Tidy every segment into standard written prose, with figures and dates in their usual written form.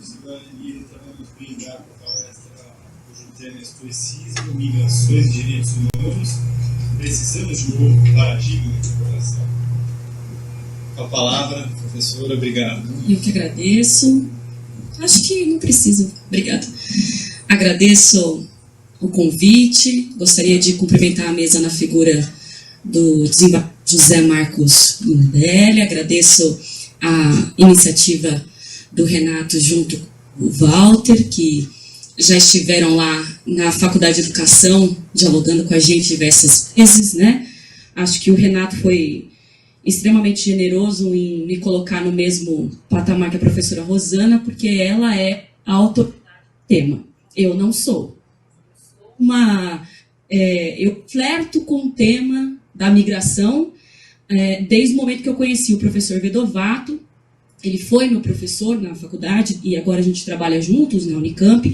cidadania, também nos brindar com a palestra cujo tema é Estoicismo, Migrações e Direitos Humanos. Precisamos de um novo paradigma de coração. Com a palavra, professora, obrigado. Eu que agradeço. Acho que não preciso. Obrigada. Agradeço o convite. Gostaria de cumprimentar a mesa na figura do desembargador José Marcos Gundelli. Agradeço a iniciativa do Renato junto com o Walter, que já estiveram lá na Faculdade de Educação, dialogando com a gente diversas vezes, né? Acho que o Renato foi extremamente generoso em me colocar no mesmo patamar que a professora Rosana, porque ela é a autoridade do tema. Eu não sou. Eu flerto com o tema da migração desde o momento que eu conheci o professor Vedovato. Ele foi meu professor na faculdade e agora a gente trabalha juntos na Unicamp.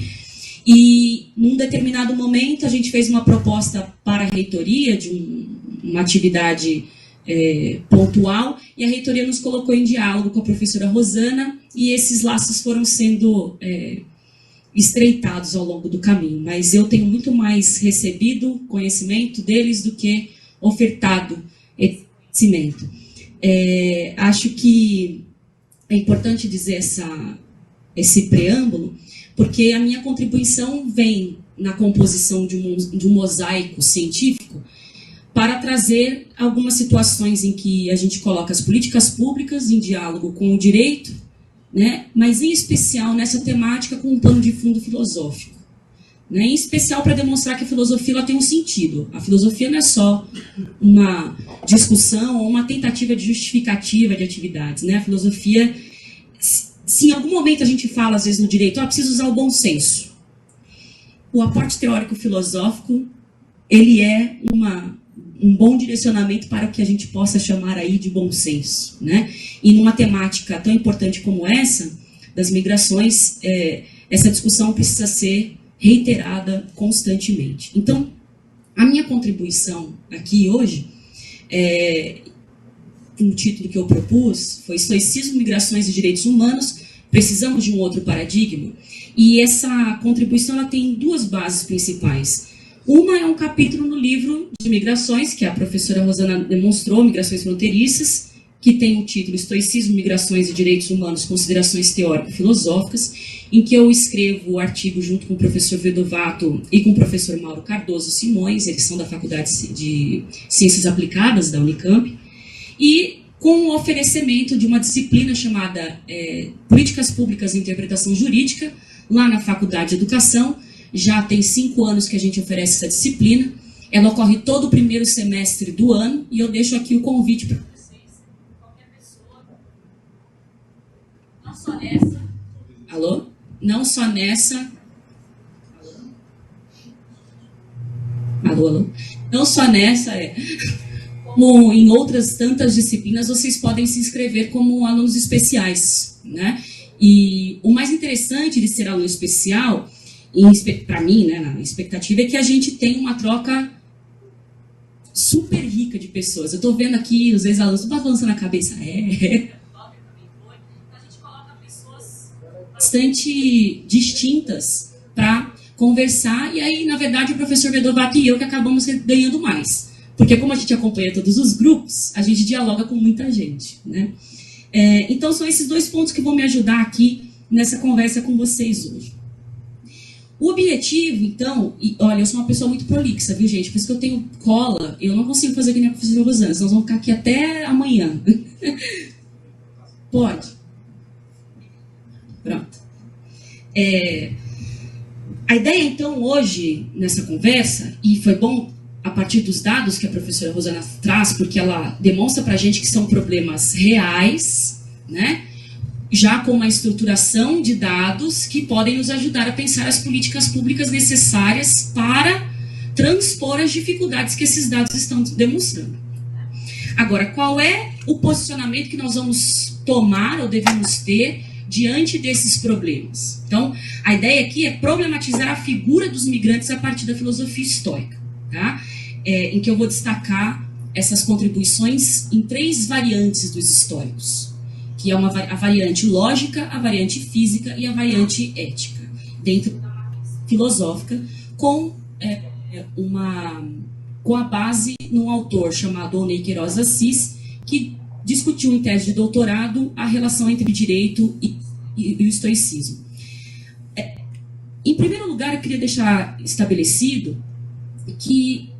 E, num determinado momento, a gente fez uma proposta para a reitoria de uma atividade pontual, e a reitoria nos colocou em diálogo com a professora Rosana, e esses laços foram sendo estreitados ao longo do caminho. Mas eu tenho muito mais recebido conhecimento deles do que ofertado esse conhecimento. Acho que é importante dizer esse preâmbulo, porque a minha contribuição vem na composição de um mosaico científico para trazer algumas situações em que a gente coloca as políticas públicas em diálogo com o direito, né, mas em especial nessa temática com um pano de fundo filosófico, né, em especial para demonstrar que a filosofia ela tem um sentido. A filosofia não é só uma discussão ou uma tentativa de justificativa de atividades, né? A filosofia, se em algum momento a gente fala, às vezes, no direito, preciso usar o bom senso. O aporte teórico filosófico, ele é um bom direcionamento para o que a gente possa chamar aí de bom senso, né? E numa temática tão importante como essa, das migrações, essa discussão precisa ser reiterada constantemente. Então, a minha contribuição aqui hoje, o título que eu propus foi Estoicismo, Migrações e Direitos Humanos, precisamos de um outro paradigma. E essa contribuição ela tem duas bases principais. Uma é um capítulo no livro de migrações, que a professora Rosana demonstrou, Migrações Fronteiriças, que tem o título Estoicismo, Migrações e Direitos Humanos, Considerações Teórico-Filosóficas, em que eu escrevo o artigo junto com o professor Vedovato e com o professor Mauro Cardoso Simões, eles são da Faculdade de Ciências Aplicadas da Unicamp, e com o oferecimento de uma disciplina chamada Políticas Públicas e Interpretação Jurídica, lá na Faculdade de Educação. Já tem 5 anos que a gente oferece essa disciplina. Ela ocorre todo o primeiro semestre do ano, e eu deixo aqui o convite para vocês, qualquer pessoa, não só nessa... Alô? Não só nessa... Alô? Não só nessa... Como em outras tantas disciplinas, vocês podem se inscrever como alunos especiais, né? E o mais interessante de ser aluno especial, para mim, né, na expectativa, é que a gente tem uma troca super rica de pessoas. Eu estou vendo aqui os ex-alunos, tu tá balançando a cabeça. A gente coloca pessoas bastante distintas para conversar, e aí, na verdade, o professor Vedovato e eu que acabamos ganhando mais. Porque como a gente acompanha todos os grupos, a gente dialoga com muita gente, né? Então, são esses 2 pontos que vão me ajudar aqui nessa conversa com vocês hoje. O objetivo, então... olha, eu sou uma pessoa muito prolixa, viu, gente? Por isso que eu tenho cola, eu não consigo fazer que nem a professora Rosana, senão nós vamos ficar aqui até amanhã. Pode? Pronto. A ideia, então, hoje, nessa conversa, e foi bom a partir dos dados que a professora Rosana traz, porque ela demonstra para a gente que são problemas reais, né? Já com uma estruturação de dados que podem nos ajudar a pensar as políticas públicas necessárias para transpor as dificuldades que esses dados estão demonstrando. Agora, qual é o posicionamento que nós vamos tomar ou devemos ter diante desses problemas? Então, a ideia aqui é problematizar a figura dos migrantes a partir da filosofia estoica, tá? Em que eu vou destacar essas contribuições em 3 variantes dos estoicos, que é a variante lógica, a variante física e a variante ética, dentro da filosófica, com a base num autor chamado Oney Queiroz Assis, que discutiu em tese de doutorado a relação entre direito e o estoicismo. Em primeiro lugar, eu queria deixar estabelecido que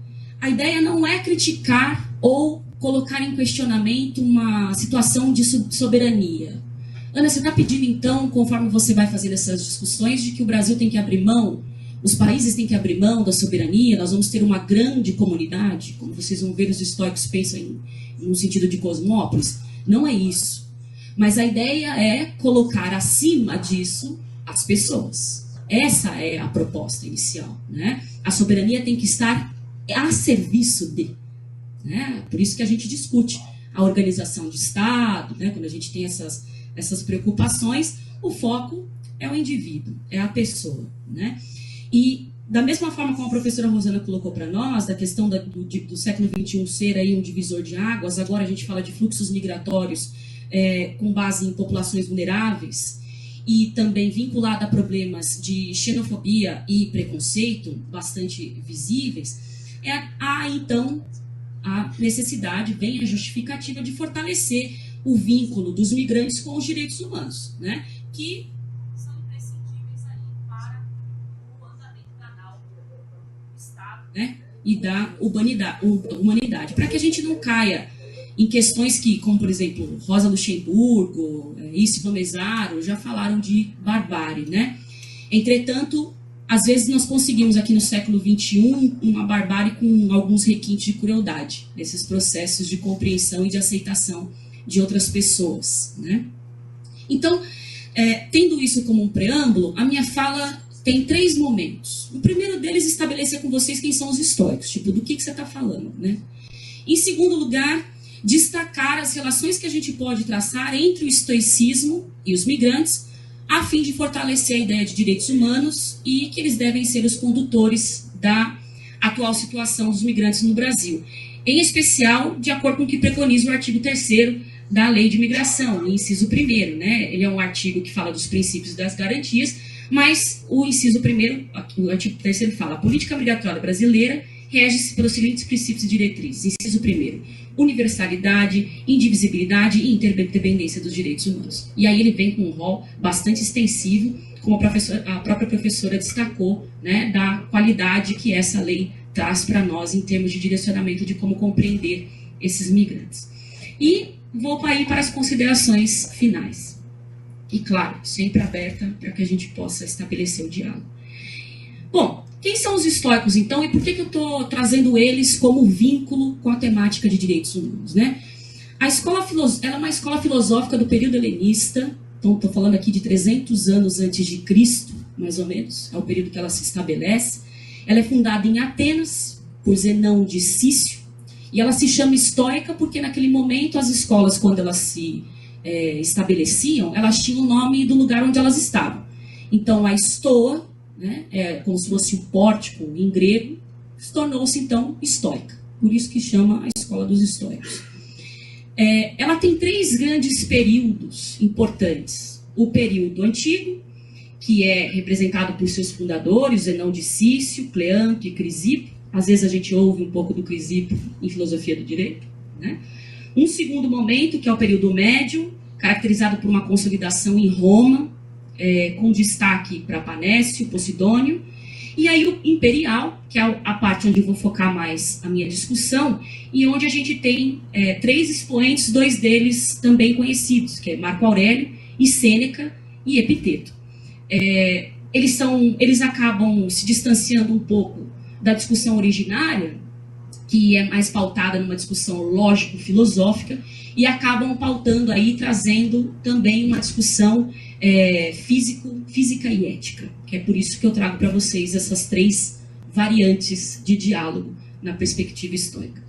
a ideia não é criticar ou colocar em questionamento uma situação de soberania. Ana, você está pedindo, então, conforme você vai fazendo essas discussões, de que o Brasil tem que abrir mão, os países têm que abrir mão da soberania, nós vamos ter uma grande comunidade, como vocês vão ver, os estoicos pensam no sentido de cosmópolis. Não é isso. Mas a ideia é colocar acima disso as pessoas. Essa é a proposta inicial, né? A soberania tem que estar a serviço de, né? Por isso que a gente discute a organização de Estado, né? Quando a gente tem essas preocupações, o foco é o indivíduo, é a pessoa, né? E da mesma forma como a professora Rosana colocou para nós, da questão do século XXI ser aí um divisor de águas, agora a gente fala de fluxos migratórios com base em populações vulneráveis, e também vinculada a problemas de xenofobia e preconceito bastante visíveis, há então a necessidade, vem a justificativa de fortalecer o vínculo dos migrantes com os direitos humanos, né? Que são imprescindíveis aí para o andamento canal do Estado, né? E da humanidade, para que a gente não caia em questões que, como por exemplo, Rosa Luxemburgo, Issy Domezaro, já falaram de barbárie, né? Entretanto, às vezes nós conseguimos aqui no século XXI uma barbárie com alguns requintes de crueldade, nesses processos de compreensão e de aceitação de outras pessoas, né? Então, tendo isso como um preâmbulo, a minha fala tem 3 momentos. O primeiro deles é estabelecer com vocês quem são os estoicos, tipo, do que você está falando, né? Em segundo lugar, destacar as relações que a gente pode traçar entre o estoicismo e os migrantes, a fim de fortalecer a ideia de direitos humanos e que eles devem ser os condutores da atual situação dos migrantes no Brasil. Em especial, de acordo com o que preconiza o artigo 3º da Lei de Imigração, o inciso 1º, né? Ele é um artigo que fala dos princípios das garantias, mas o inciso 1º, o artigo 3º fala: a política migratória brasileira rege-se pelos seguintes princípios e diretrizes. Inciso 1º, universalidade, indivisibilidade e interdependência dos direitos humanos. E aí ele vem com um rol bastante extensivo, como a própria professora destacou, né, da qualidade que essa lei traz para nós em termos de direcionamento de como compreender esses migrantes. E vou aí para as considerações finais. E, claro, sempre aberta para que a gente possa estabelecer o diálogo. Bom, quem são os estoicos, então, e por que eu estou trazendo eles como vínculo com a temática de direitos humanos, né? Ela é uma escola filosófica do período helenista, então estou falando aqui de 300 anos antes de Cristo, mais ou menos, é o período que ela se estabelece. Ela é fundada em Atenas, por Zenão de Cício, e ela se chama estoica porque naquele momento as escolas, quando elas se estabeleciam, elas tinham o nome do lugar onde elas estavam. Então, a estoa, né, como se fosse o pórtico em grego, tornou-se então estoica. Por isso que chama a escola dos estoicos. Ela tem 3 grandes períodos importantes. O período antigo, que é representado por seus fundadores, Zenão de Cício, Cleanto e Crisipo. Às vezes a gente ouve um pouco do Crisipo em filosofia do direito, né? Um segundo momento, que é o período médio, caracterizado por uma consolidação em Roma, com destaque para Panécio, Posidônio. E aí o imperial, que é a parte onde eu vou focar mais a minha discussão, e onde a gente tem 3 expoentes, 2 deles também conhecidos, que é Marco Aurélio, e Sêneca e Epiteto. Eles acabam se distanciando um pouco da discussão originária, que é mais pautada numa discussão lógico-filosófica, e acabam pautando aí, trazendo também uma discussão física e ética, que é por isso que eu trago para vocês essas 3 variantes de diálogo na perspectiva estoica.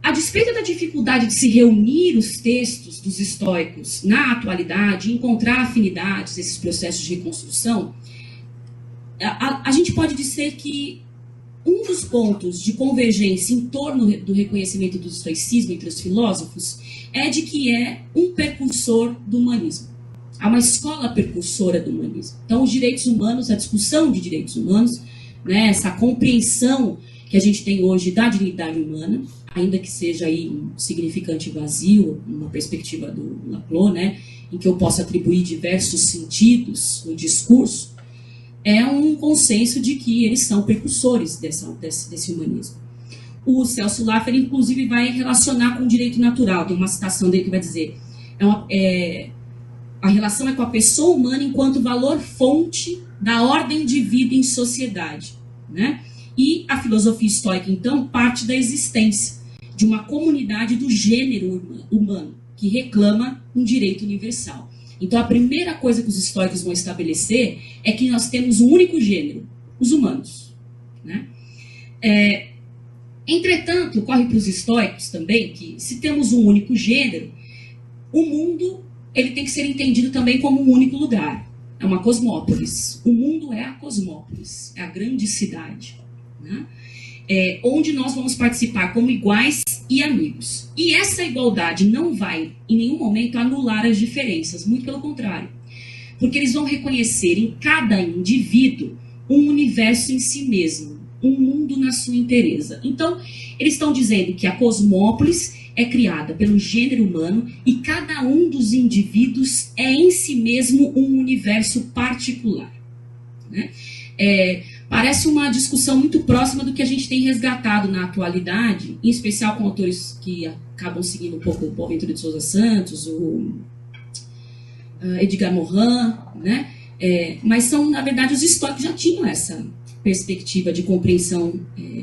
A despeito da dificuldade de se reunir os textos dos estoicos na atualidade, encontrar afinidades nesses processos de reconstrução, a gente pode dizer que um dos pontos de convergência em torno do reconhecimento do estoicismo entre os filósofos é de que é um precursor do humanismo. Há uma escola precursora do humanismo. Então, os direitos humanos, a discussão de direitos humanos, né, essa compreensão que a gente tem hoje da dignidade humana, ainda que seja aí um significante vazio, uma perspectiva do Laclau, né, em que eu posso atribuir diversos sentidos no discurso, é um consenso de que eles são precursores desse humanismo. O Celso Laffer, inclusive, vai relacionar com o direito natural. Tem uma citação dele que vai dizer a relação é com a pessoa humana enquanto valor-fonte da ordem de vida em sociedade, né? E a filosofia estoica, então, parte da existência de uma comunidade do gênero humano, que reclama um direito universal. Então, a primeira coisa que os estoicos vão estabelecer é que nós temos um único gênero, os humanos, né? Entretanto, ocorre para os estoicos também que, se temos um único gênero, o mundo ele tem que ser entendido também como um único lugar. É uma cosmópolis. O mundo é a cosmópolis, é a grande cidade, né? Onde nós vamos participar como iguais e amigos. E essa igualdade não vai, em nenhum momento, anular as diferenças, muito pelo contrário. Porque eles vão reconhecer em cada indivíduo um universo em si mesmo, um mundo na sua inteireza. Então, eles estão dizendo que a cosmópolis é criada pelo gênero humano e cada um dos indivíduos é em si mesmo um universo particular, né? Parece uma discussão muito próxima do que a gente tem resgatado na atualidade, em especial com autores que acabam seguindo um pouco o Boaventura de Souza Santos, o Edgar Morin, né? Mas são, na verdade, os estoicos já tinham essa perspectiva de compreensão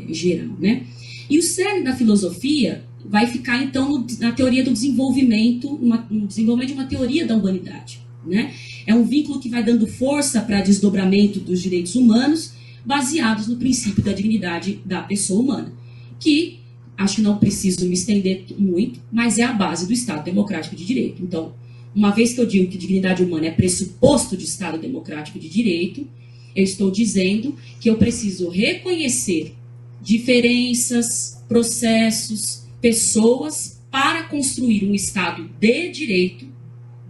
geral, né? E o cerne da filosofia vai ficar, então, na teoria do desenvolvimento, no desenvolvimento de uma teoria da humanidade, né? É um vínculo que vai dando força para desdobramento dos direitos humanos, baseados no princípio da dignidade da pessoa humana, que, acho que não preciso me estender muito, mas é a base do Estado Democrático de Direito. Então, uma vez que eu digo que dignidade humana é pressuposto de Estado Democrático de Direito, eu estou dizendo que eu preciso reconhecer diferenças, processos, pessoas para construir um Estado de direito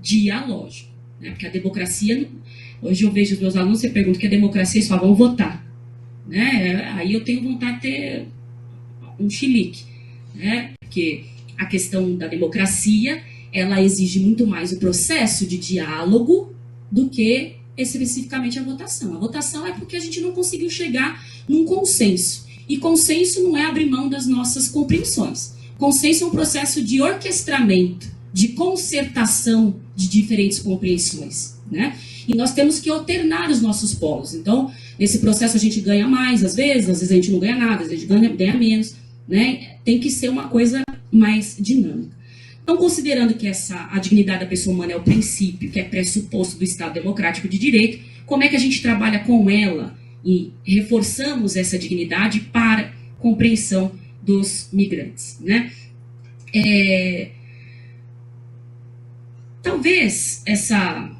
dialógico, né? Porque a democracia, hoje eu vejo os meus alunos, você pergunta o que é democracia, eles falam, vão votar, né? Aí eu tenho vontade de ter um chilique, né? Porque a questão da democracia, ela exige muito mais o processo de diálogo do que especificamente a votação. A votação é porque a gente não conseguiu chegar num consenso. E consenso não é abrir mão das nossas compreensões. Consenso é um processo de orquestramento, de concertação de diferentes compreensões, né? E nós temos que alternar os nossos polos. Então, nesse processo a gente ganha mais, às vezes a gente não ganha nada, às vezes a gente ganha menos, né? Tem que ser uma coisa mais dinâmica. Então, considerando que a dignidade da pessoa humana é o princípio, que é pressuposto do Estado Democrático de Direito, como é que a gente trabalha com ela e reforçamos essa dignidade para compreensão dos migrantes, né? Talvez essa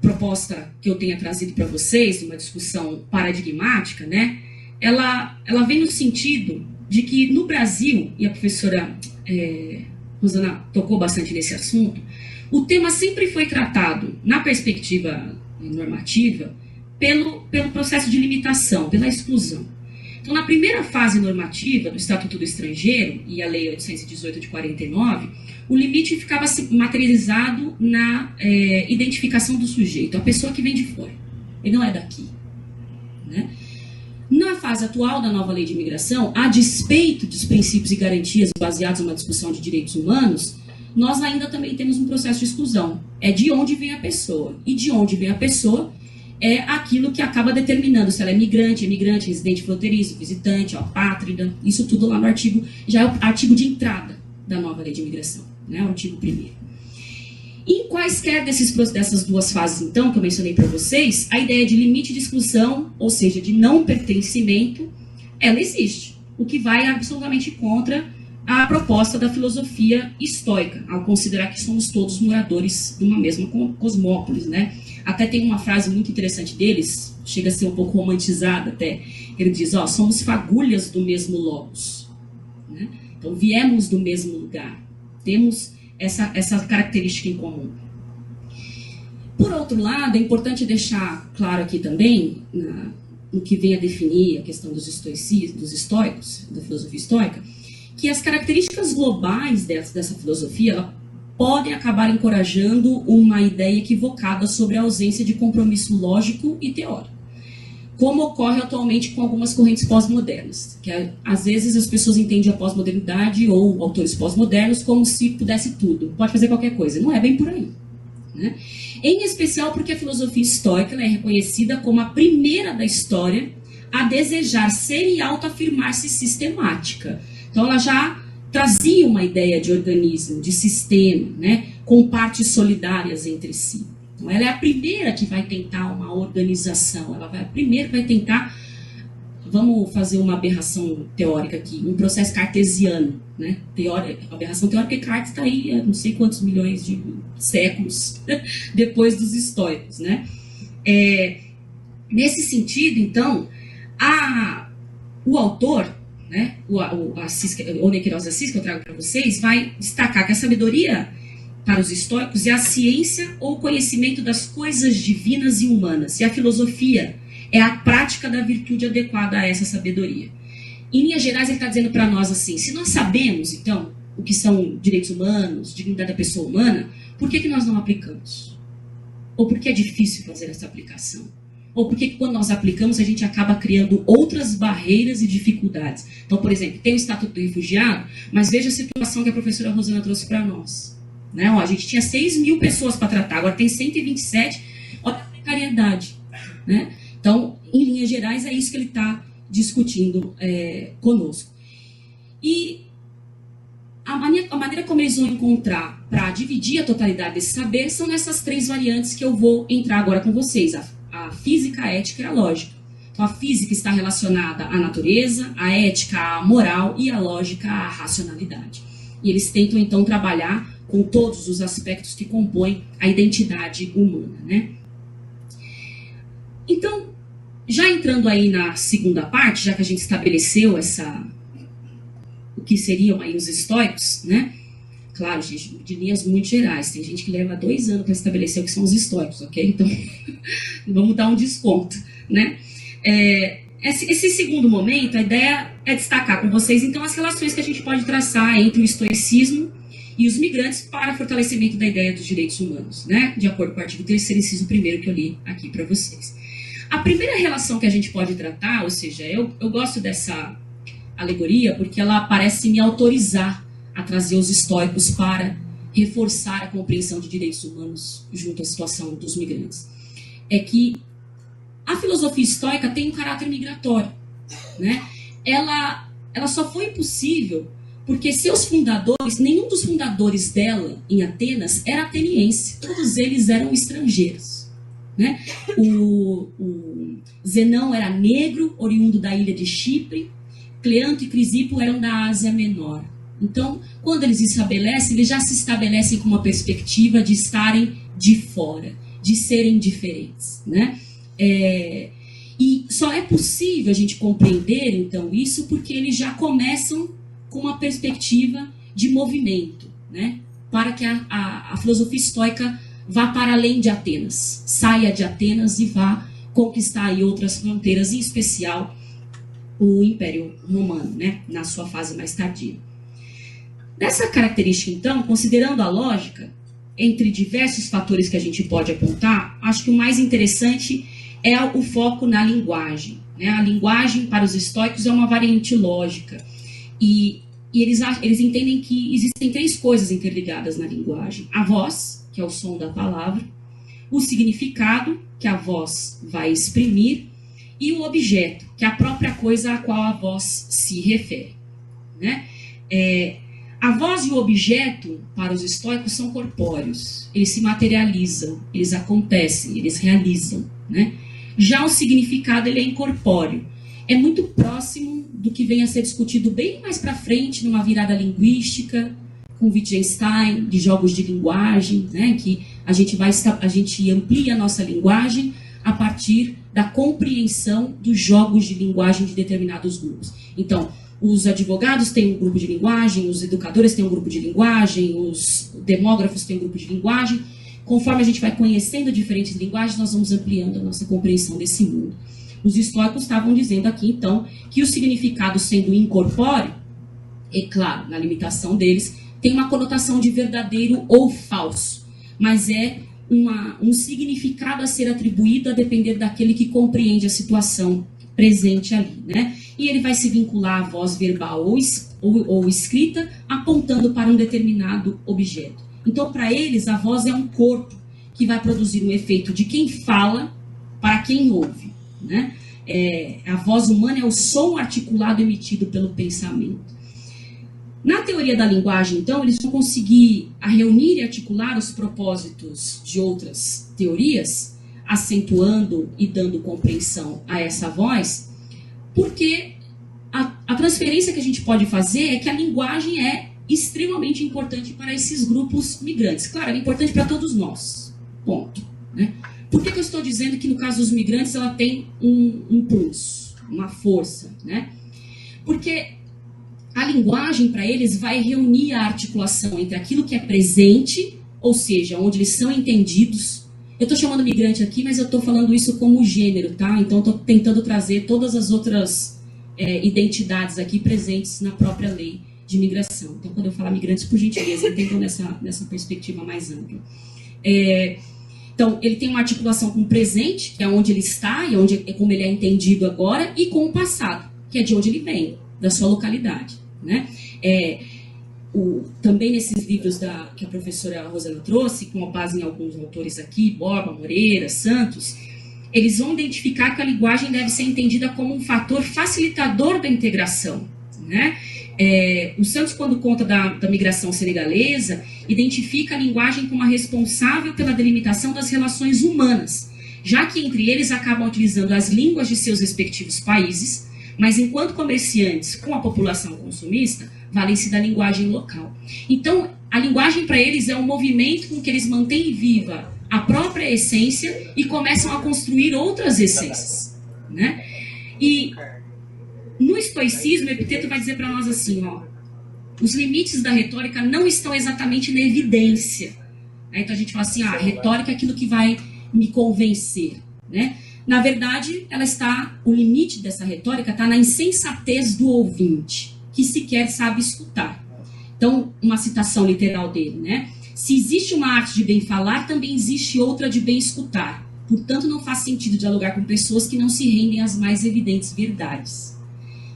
proposta que eu tenha trazido para vocês, uma discussão paradigmática, né? Ela vem no sentido de que no Brasil, e a professora Rosana tocou bastante nesse assunto, o tema sempre foi tratado na perspectiva normativa pelo processo de limitação, pela exclusão. Então, na primeira fase normativa do Estatuto do Estrangeiro e a Lei 818 de 49, o limite ficava materializado na identificação do sujeito, a pessoa que vem de fora. Ele não é daqui, né? Na fase atual da nova lei de imigração, a despeito dos princípios e garantias baseados numa discussão de direitos humanos, nós ainda também temos um processo de exclusão. É de onde vem a pessoa. E de onde vem a pessoa é aquilo que acaba determinando se ela é migrante, emigrante, residente fronteiriço, visitante, apátrida. Isso tudo lá no artigo, já é o artigo de entrada da nova lei de imigração, né? O artigo 1º. Em quaisquer dessas duas fases, então, que eu mencionei para vocês, a ideia de limite de exclusão, ou seja, de não pertencimento, ela existe. O que vai absolutamente contra a proposta da filosofia estoica, ao considerar que somos todos moradores de uma mesma cosmópolis, né? Até tem uma frase muito interessante deles, chega a ser um pouco romantizada até. Ele diz, ó, somos fagulhas do mesmo logos. Né? Então, viemos do mesmo lugar. Temos essa característica em comum. Por outro lado, é importante deixar claro aqui também, no que vem a definir a questão dos estoicos, da filosofia estoica, que as características globais dessa filosofia ela podem acabar encorajando uma ideia equivocada sobre a ausência de compromisso lógico e teórico, como ocorre atualmente com algumas correntes pós-modernas, que às vezes as pessoas entendem a pós-modernidade ou autores pós-modernos como se pudesse tudo, pode fazer qualquer coisa. Não é bem por aí, né? Em especial porque a filosofia estoica ela é reconhecida como a primeira da história a desejar ser e autoafirmar-se sistemática. Então ela já trazia uma ideia de organismo, de sistema, né, com partes solidárias entre si. Então ela é a primeira que vai tentar uma organização, ela vai a primeira que vai tentar, vamos fazer uma aberração teórica aqui, um processo cartesiano, né? Aberração teórica, Descartes está aí há não sei quantos milhões de séculos depois dos estoicos, né? Nesse sentido, então, o autor, né, o Nequiros Assis, que eu trago para vocês, vai destacar que a sabedoria para os estoicos é a ciência ou conhecimento das coisas divinas e humanas, e a filosofia é a prática da virtude adequada a essa sabedoria. Em linhas gerais, ele está dizendo para nós assim, se nós sabemos, então, o que são direitos humanos, dignidade da pessoa humana, por que nós não aplicamos? Ou por que é difícil fazer essa aplicação? Ou por que quando nós aplicamos a gente acaba criando outras barreiras e dificuldades? Então, por exemplo, tem o Estatuto do Refugiado, mas veja a situação que a professora Rosana trouxe para nós. Né? Ó, a gente tinha 6.000 pessoas para tratar, agora tem 127, olha a precariedade. Né? Então, em linhas gerais, é isso que ele está discutindo conosco. E a maneira como eles vão encontrar para dividir a totalidade desse saber são nessas 3 variantes que eu vou entrar agora com vocês. A física, a ética e a lógica. Então, a física está relacionada à natureza, a ética à moral e a lógica à racionalidade. E eles tentam, então, trabalhar com todos os aspectos que compõem a identidade humana, né? Então, já entrando aí na segunda parte, já que a gente estabeleceu o que seriam aí os estoicos, né? Claro, gente, de linhas muito gerais. Tem gente que leva 2 anos para estabelecer o que são os estoicos, ok? Então, vamos dar um desconto, né? Esse segundo momento, a ideia é destacar com vocês, então, as relações que a gente pode traçar entre o estoicismo e os migrantes para fortalecimento da ideia dos direitos humanos, né? De acordo com o artigo 3º, inciso 1º que eu li aqui para vocês. A primeira relação que a gente pode tratar, ou seja, eu gosto dessa alegoria porque ela parece me autorizar a trazer os estoicos para reforçar a compreensão de direitos humanos junto à situação dos migrantes. É que a filosofia estoica tem um caráter migratório, né? Ela só foi possível porque seus fundadores, nenhum dos fundadores dela em Atenas era ateniense, todos eles eram estrangeiros, né? O Zenão era negro, oriundo da ilha de Chipre, Cleanto e Crisipo eram da Ásia Menor. Então, quando eles se estabelecem, eles já se estabelecem com uma perspectiva de estarem de fora, de serem diferentes, né? E só é possível a gente compreender, então, isso porque eles já começam com uma perspectiva de movimento, né? Para que a filosofia estoica vá para além de Atenas, saia de Atenas e vá conquistar aí outras fronteiras, em especial o Império Romano, né? Na sua fase mais tardia. Nessa característica, então, considerando a lógica, entre diversos fatores que a gente pode apontar, acho que o mais interessante é o foco na linguagem, né? A linguagem, para os estoicos, é uma variante lógica. E eles entendem que existem 3 coisas interligadas na linguagem. A voz, que é o som da palavra, o significado, que a voz vai exprimir, e o objeto, que é a própria coisa a qual a voz se refere, né? A voz e o objeto, para os estoicos, são corpóreos. Eles se materializam, eles acontecem, eles realizam, né? Já o significado, ele é incorpóreo. É muito próximo do que vem a ser discutido bem mais para frente, numa virada linguística, com Wittgenstein, de jogos de linguagem, né, que a gente amplia a nossa linguagem a partir da compreensão dos jogos de linguagem de determinados grupos. Então, os advogados têm um grupo de linguagem, os educadores têm um grupo de linguagem, os demógrafos têm um grupo de linguagem. Conforme a gente vai conhecendo diferentes linguagens, nós vamos ampliando a nossa compreensão desse mundo. Os históricos estavam dizendo aqui, então, que o significado sendo incorpóreo, é claro, na limitação deles, tem uma conotação de verdadeiro ou falso, mas é um significado a ser atribuído a depender daquele que compreende a situação presente ali, né? E ele vai se vincular à voz verbal ou escrita, apontando para um determinado objeto. Então, para eles, a voz é um corpo que vai produzir um efeito de quem fala para quem ouve, né? A voz humana é o som articulado emitido pelo pensamento. Na teoria da linguagem, então, eles vão conseguir reunir e articular os propósitos de outras teorias, acentuando e dando compreensão a essa voz, porque a transferência que a gente pode fazer é que a linguagem é extremamente importante para esses grupos migrantes. Claro, ela é importante para todos nós, ponto, né? Por que eu estou dizendo que no caso dos migrantes ela tem um plus, uma força, né? Porque a linguagem, para eles, vai reunir a articulação entre aquilo que é presente, ou seja, onde eles são entendidos. Eu estou chamando migrante aqui, mas eu estou falando isso como gênero, tá? Então, estou tentando trazer todas as outras identidades aqui presentes na própria lei de migração. Então, quando eu falar migrantes, por gentileza, entendam nessa perspectiva mais ampla. Então, ele tem uma articulação com o presente, que é onde ele está, e como ele é entendido agora, e com o passado, que é de onde ele vem, da sua localidade, né? Também nesses livros que a professora Rosana trouxe, com base em alguns autores aqui, Borba, Moreira, Santos, eles vão identificar que a linguagem deve ser entendida como um fator facilitador da integração, né? O Santos, quando conta da migração senegalesa, identifica a linguagem como a responsável pela delimitação das relações humanas, já que entre eles acabam utilizando as línguas de seus respectivos países, mas enquanto comerciantes com a população consumista, valem-se da linguagem local. Então, a linguagem para eles é um movimento com que eles mantêm viva a própria essência e começam a construir outras essências, né? E no estoicismo, Epiteto vai dizer para nós assim, os limites da retórica não estão exatamente na evidência. Então a gente fala assim, a retórica é aquilo que vai me convencer, né? Na verdade, o limite dessa retórica está na insensatez do ouvinte, que sequer sabe escutar. Então, uma citação literal dele, né? Se existe uma arte de bem falar, também existe outra de bem escutar. Portanto, não faz sentido dialogar com pessoas que não se rendem às mais evidentes verdades.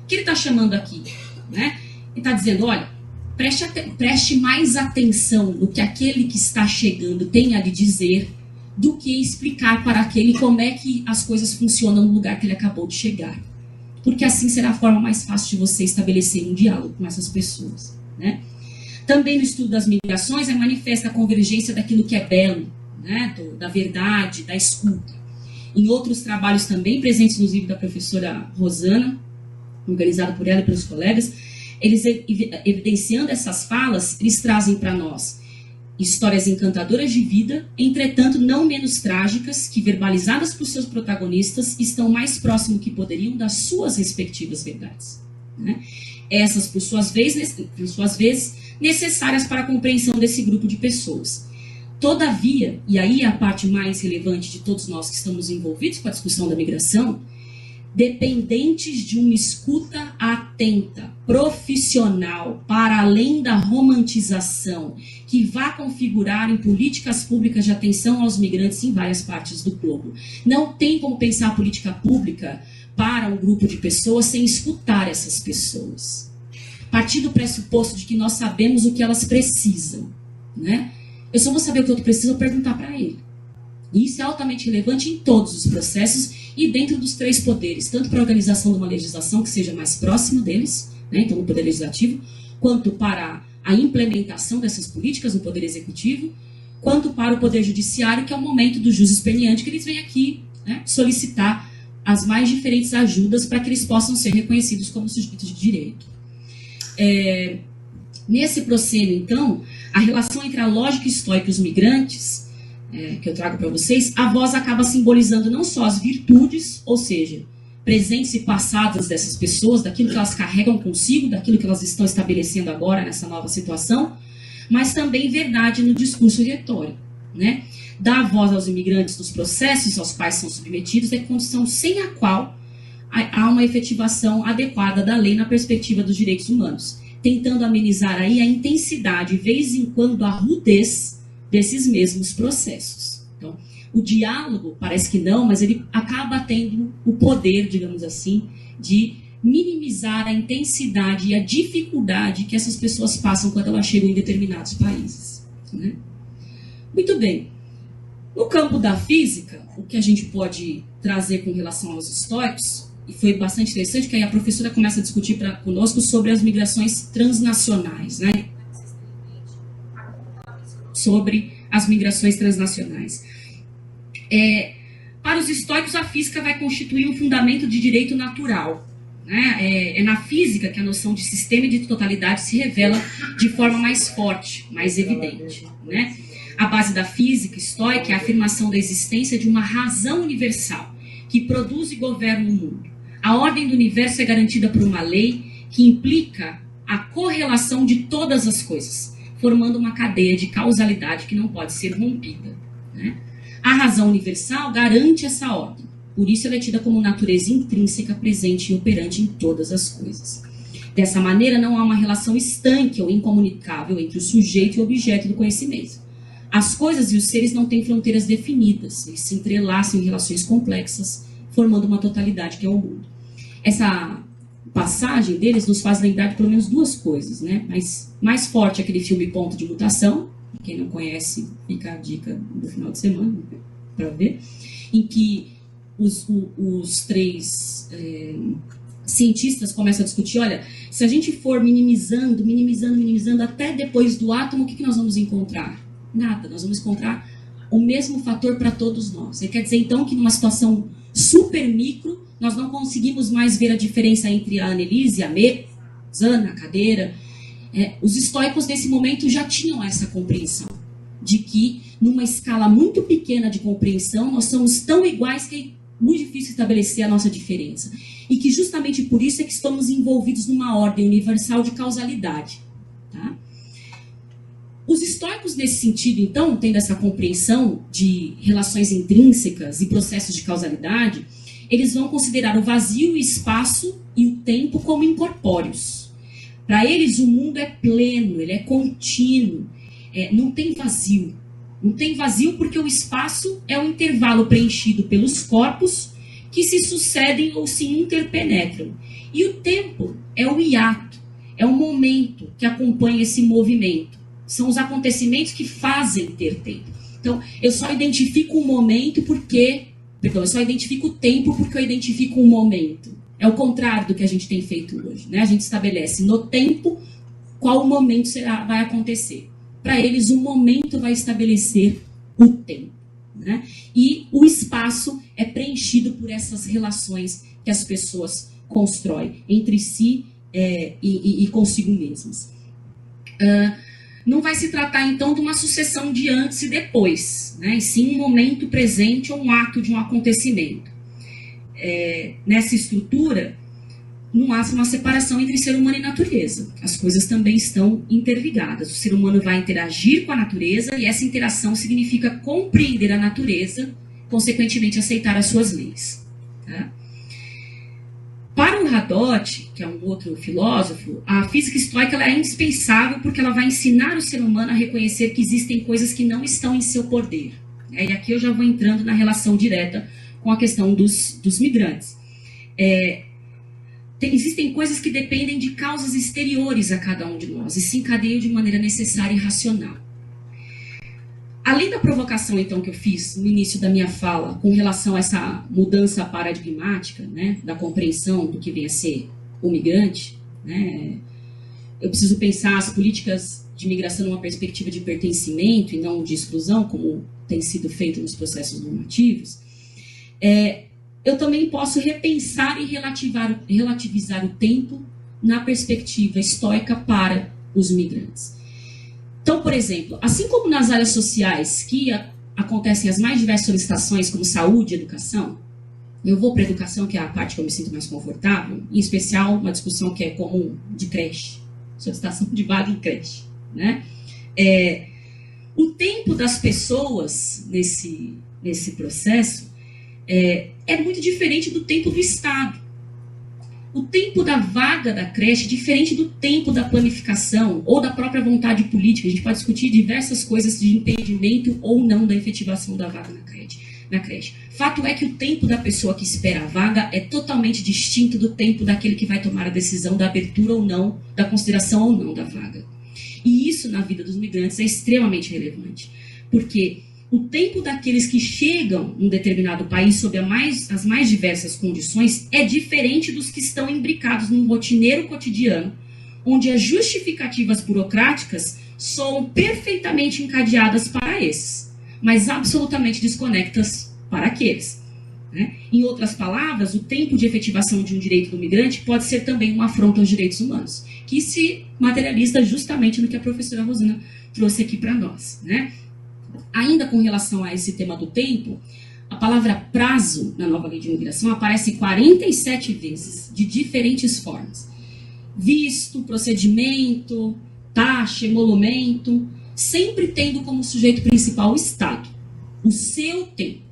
O que ele está chamando aqui, né? Ele está dizendo, olha, preste mais atenção no que aquele que está chegando tem a lhe dizer, do que explicar para aquele como é que as coisas funcionam no lugar que ele acabou de chegar. Porque assim será a forma mais fácil de você estabelecer um diálogo com essas pessoas, né? Também no estudo das migrações é manifesta a convergência daquilo que é belo, né? Da verdade, da escuta. Em outros trabalhos também, presentes no livro da professora Rosana, organizado por ela e pelos colegas, eles evidenciando essas falas, eles trazem para nós histórias encantadoras de vida, entretanto não menos trágicas, que verbalizadas por seus protagonistas, estão mais próximo que poderiam das suas respectivas verdades, né? Essas, por suas vezes, necessárias para a compreensão desse grupo de pessoas. Todavia, e aí é a parte mais relevante de todos nós que estamos envolvidos com a discussão da migração, dependentes de uma escuta atenta, profissional, para além da romantização, que vá configurar em políticas públicas de atenção aos migrantes em várias partes do globo. Não tem como pensar a política pública para um grupo de pessoas sem escutar essas pessoas. Partir do pressuposto de que nós sabemos o que elas precisam, né? Eu só vou saber o que o outro precisa eu perguntar para ele. E isso é altamente relevante em todos os processos e dentro dos três poderes, tanto para a organização de uma legislação que seja mais próxima deles, né, então no Poder Legislativo, quanto para a implementação dessas políticas no Poder Executivo, quanto para o Poder Judiciário, que é o momento do jus experiente, que eles vêm aqui, né, solicitar as mais diferentes ajudas para que eles possam ser reconhecidos como sujeitos de direito. Nesse proscênio, então, a relação entre a lógica estoica e os migrantes, que eu trago para vocês, a voz acaba simbolizando não só as virtudes, ou seja, presentes e passadas dessas pessoas, daquilo que elas carregam consigo, daquilo que elas estão estabelecendo agora nessa nova situação, mas também verdade no discurso retórico, né? Dar voz aos imigrantes nos processos aos quais são submetidos é condição sem a qual há uma efetivação adequada da lei na perspectiva dos direitos humanos, tentando amenizar aí a intensidade, de vez em quando a rudez desses mesmos processos. Então, o diálogo, parece que não, mas ele acaba tendo o poder, digamos assim, de minimizar a intensidade e a dificuldade que essas pessoas passam quando elas chegam em determinados países, né? Muito bem. No campo da física, o que a gente pode trazer com relação aos estoicos, e foi bastante interessante, que aí a professora começa a discutir conosco sobre as migrações transnacionais, né? Sobre as migrações transnacionais. Para os estoicos, a física vai constituir um fundamento de direito natural, né? É na física que a noção de sistema e de totalidade se revela de forma mais forte, mais evidente, né? A base da física estoica é a afirmação da existência de uma razão universal que produz e governa o mundo. A ordem do universo é garantida por uma lei que implica a correlação de todas as coisas, formando uma cadeia de causalidade que não pode ser rompida, né? A razão universal garante essa ordem, por isso ela é tida como natureza intrínseca, presente e operante em todas as coisas. Dessa maneira, não há uma relação estanque ou incomunicável entre o sujeito e o objeto do conhecimento. As coisas e os seres não têm fronteiras definidas, eles se entrelaçam em relações complexas, formando uma totalidade que é o mundo. Essa passagem deles nos faz lembrar de pelo menos duas coisas, né? Mas mais forte é aquele filme Ponto de Mutação, quem não conhece, fica a dica do final de semana para ver, em que os três cientistas começam a discutir, olha, se a gente for minimizando até depois do átomo, o que nós vamos encontrar? Nada, nós vamos encontrar o mesmo fator para todos nós. Quer dizer, então, que numa situação super micro, nós não conseguimos mais ver a diferença entre a Annelise, a Zana, a cadeira. Os estoicos, nesse momento, já tinham essa compreensão de que, numa escala muito pequena de compreensão, nós somos tão iguais que é muito difícil estabelecer a nossa diferença. E que, justamente por isso, é que estamos envolvidos numa ordem universal de causalidade, tá? Os estoicos, nesse sentido, então, tendo essa compreensão de relações intrínsecas e processos de causalidade, eles vão considerar o vazio, o espaço e o tempo como incorpóreos. Para eles, o mundo é pleno, ele é contínuo, não tem vazio. Não tem vazio porque o espaço é um intervalo preenchido pelos corpos que se sucedem ou se interpenetram. E o tempo é o hiato, é o momento que acompanha esse movimento. São os acontecimentos que fazem ter tempo. Então, eu só identifico o momento eu só identifico o tempo porque eu identifico um momento. É o contrário do que a gente tem feito hoje, né? A gente estabelece no tempo qual o momento vai acontecer. Para eles, o momento vai estabelecer o tempo, né? E o espaço é preenchido por essas relações que as pessoas constroem entre si e consigo mesmas. Não vai se tratar, então, de uma sucessão de antes e depois, né? E sim um momento presente ou um ato de um acontecimento. Nessa estrutura, não há uma separação entre ser humano e natureza. As coisas também estão interligadas. O ser humano vai interagir com a natureza e essa interação significa compreender a natureza, consequentemente aceitar as suas leis, tá? Para o Hadot, que é um outro filósofo, a física estoica ela é indispensável porque ela vai ensinar o ser humano a reconhecer que existem coisas que não estão em seu poder. E aqui eu já vou entrando na relação direta com a questão dos migrantes. Existem coisas que dependem de causas exteriores a cada um de nós e se encadeiam de maneira necessária e racional. Além da provocação, então, que eu fiz no início da minha fala com relação a essa mudança paradigmática, né, da compreensão do que vem a ser o migrante, né, eu preciso pensar as políticas de migração numa perspectiva de pertencimento e não de exclusão, como tem sido feito nos processos normativos. Eu também posso repensar e relativizar o tempo na perspectiva estoica para os migrantes. Então, por exemplo, assim como nas áreas sociais que acontecem as mais diversas solicitações, como saúde e educação, eu vou para a educação, que é a parte que eu me sinto mais confortável, em especial uma discussão que é comum de creche, solicitação de vaga em creche, né? O tempo das pessoas nesse processo é muito diferente do tempo do Estado. O tempo da vaga da creche é diferente do tempo da planificação ou da própria vontade política. A gente pode discutir diversas coisas de impedimento ou não da efetivação da vaga na creche. Fato é que o tempo da pessoa que espera a vaga é totalmente distinto do tempo daquele que vai tomar a decisão da abertura ou não, da consideração ou não da vaga. E isso, na vida dos migrantes, é extremamente relevante. Porque o tempo daqueles que chegam em um determinado país sob as mais diversas condições é diferente dos que estão imbricados num rotineiro cotidiano, onde as justificativas burocráticas soam perfeitamente encadeadas para esses, mas absolutamente desconectas para aqueles. Né? Em outras palavras, o tempo de efetivação de um direito do migrante pode ser também uma afronta aos direitos humanos, que se materializa justamente no que a professora Rosana trouxe aqui para nós, né? Ainda com relação a esse tema do tempo, a palavra prazo na nova lei de imigração aparece 47 vezes, de diferentes formas. Visto, procedimento, taxa, emolumento, sempre tendo como sujeito principal o Estado, o seu tempo,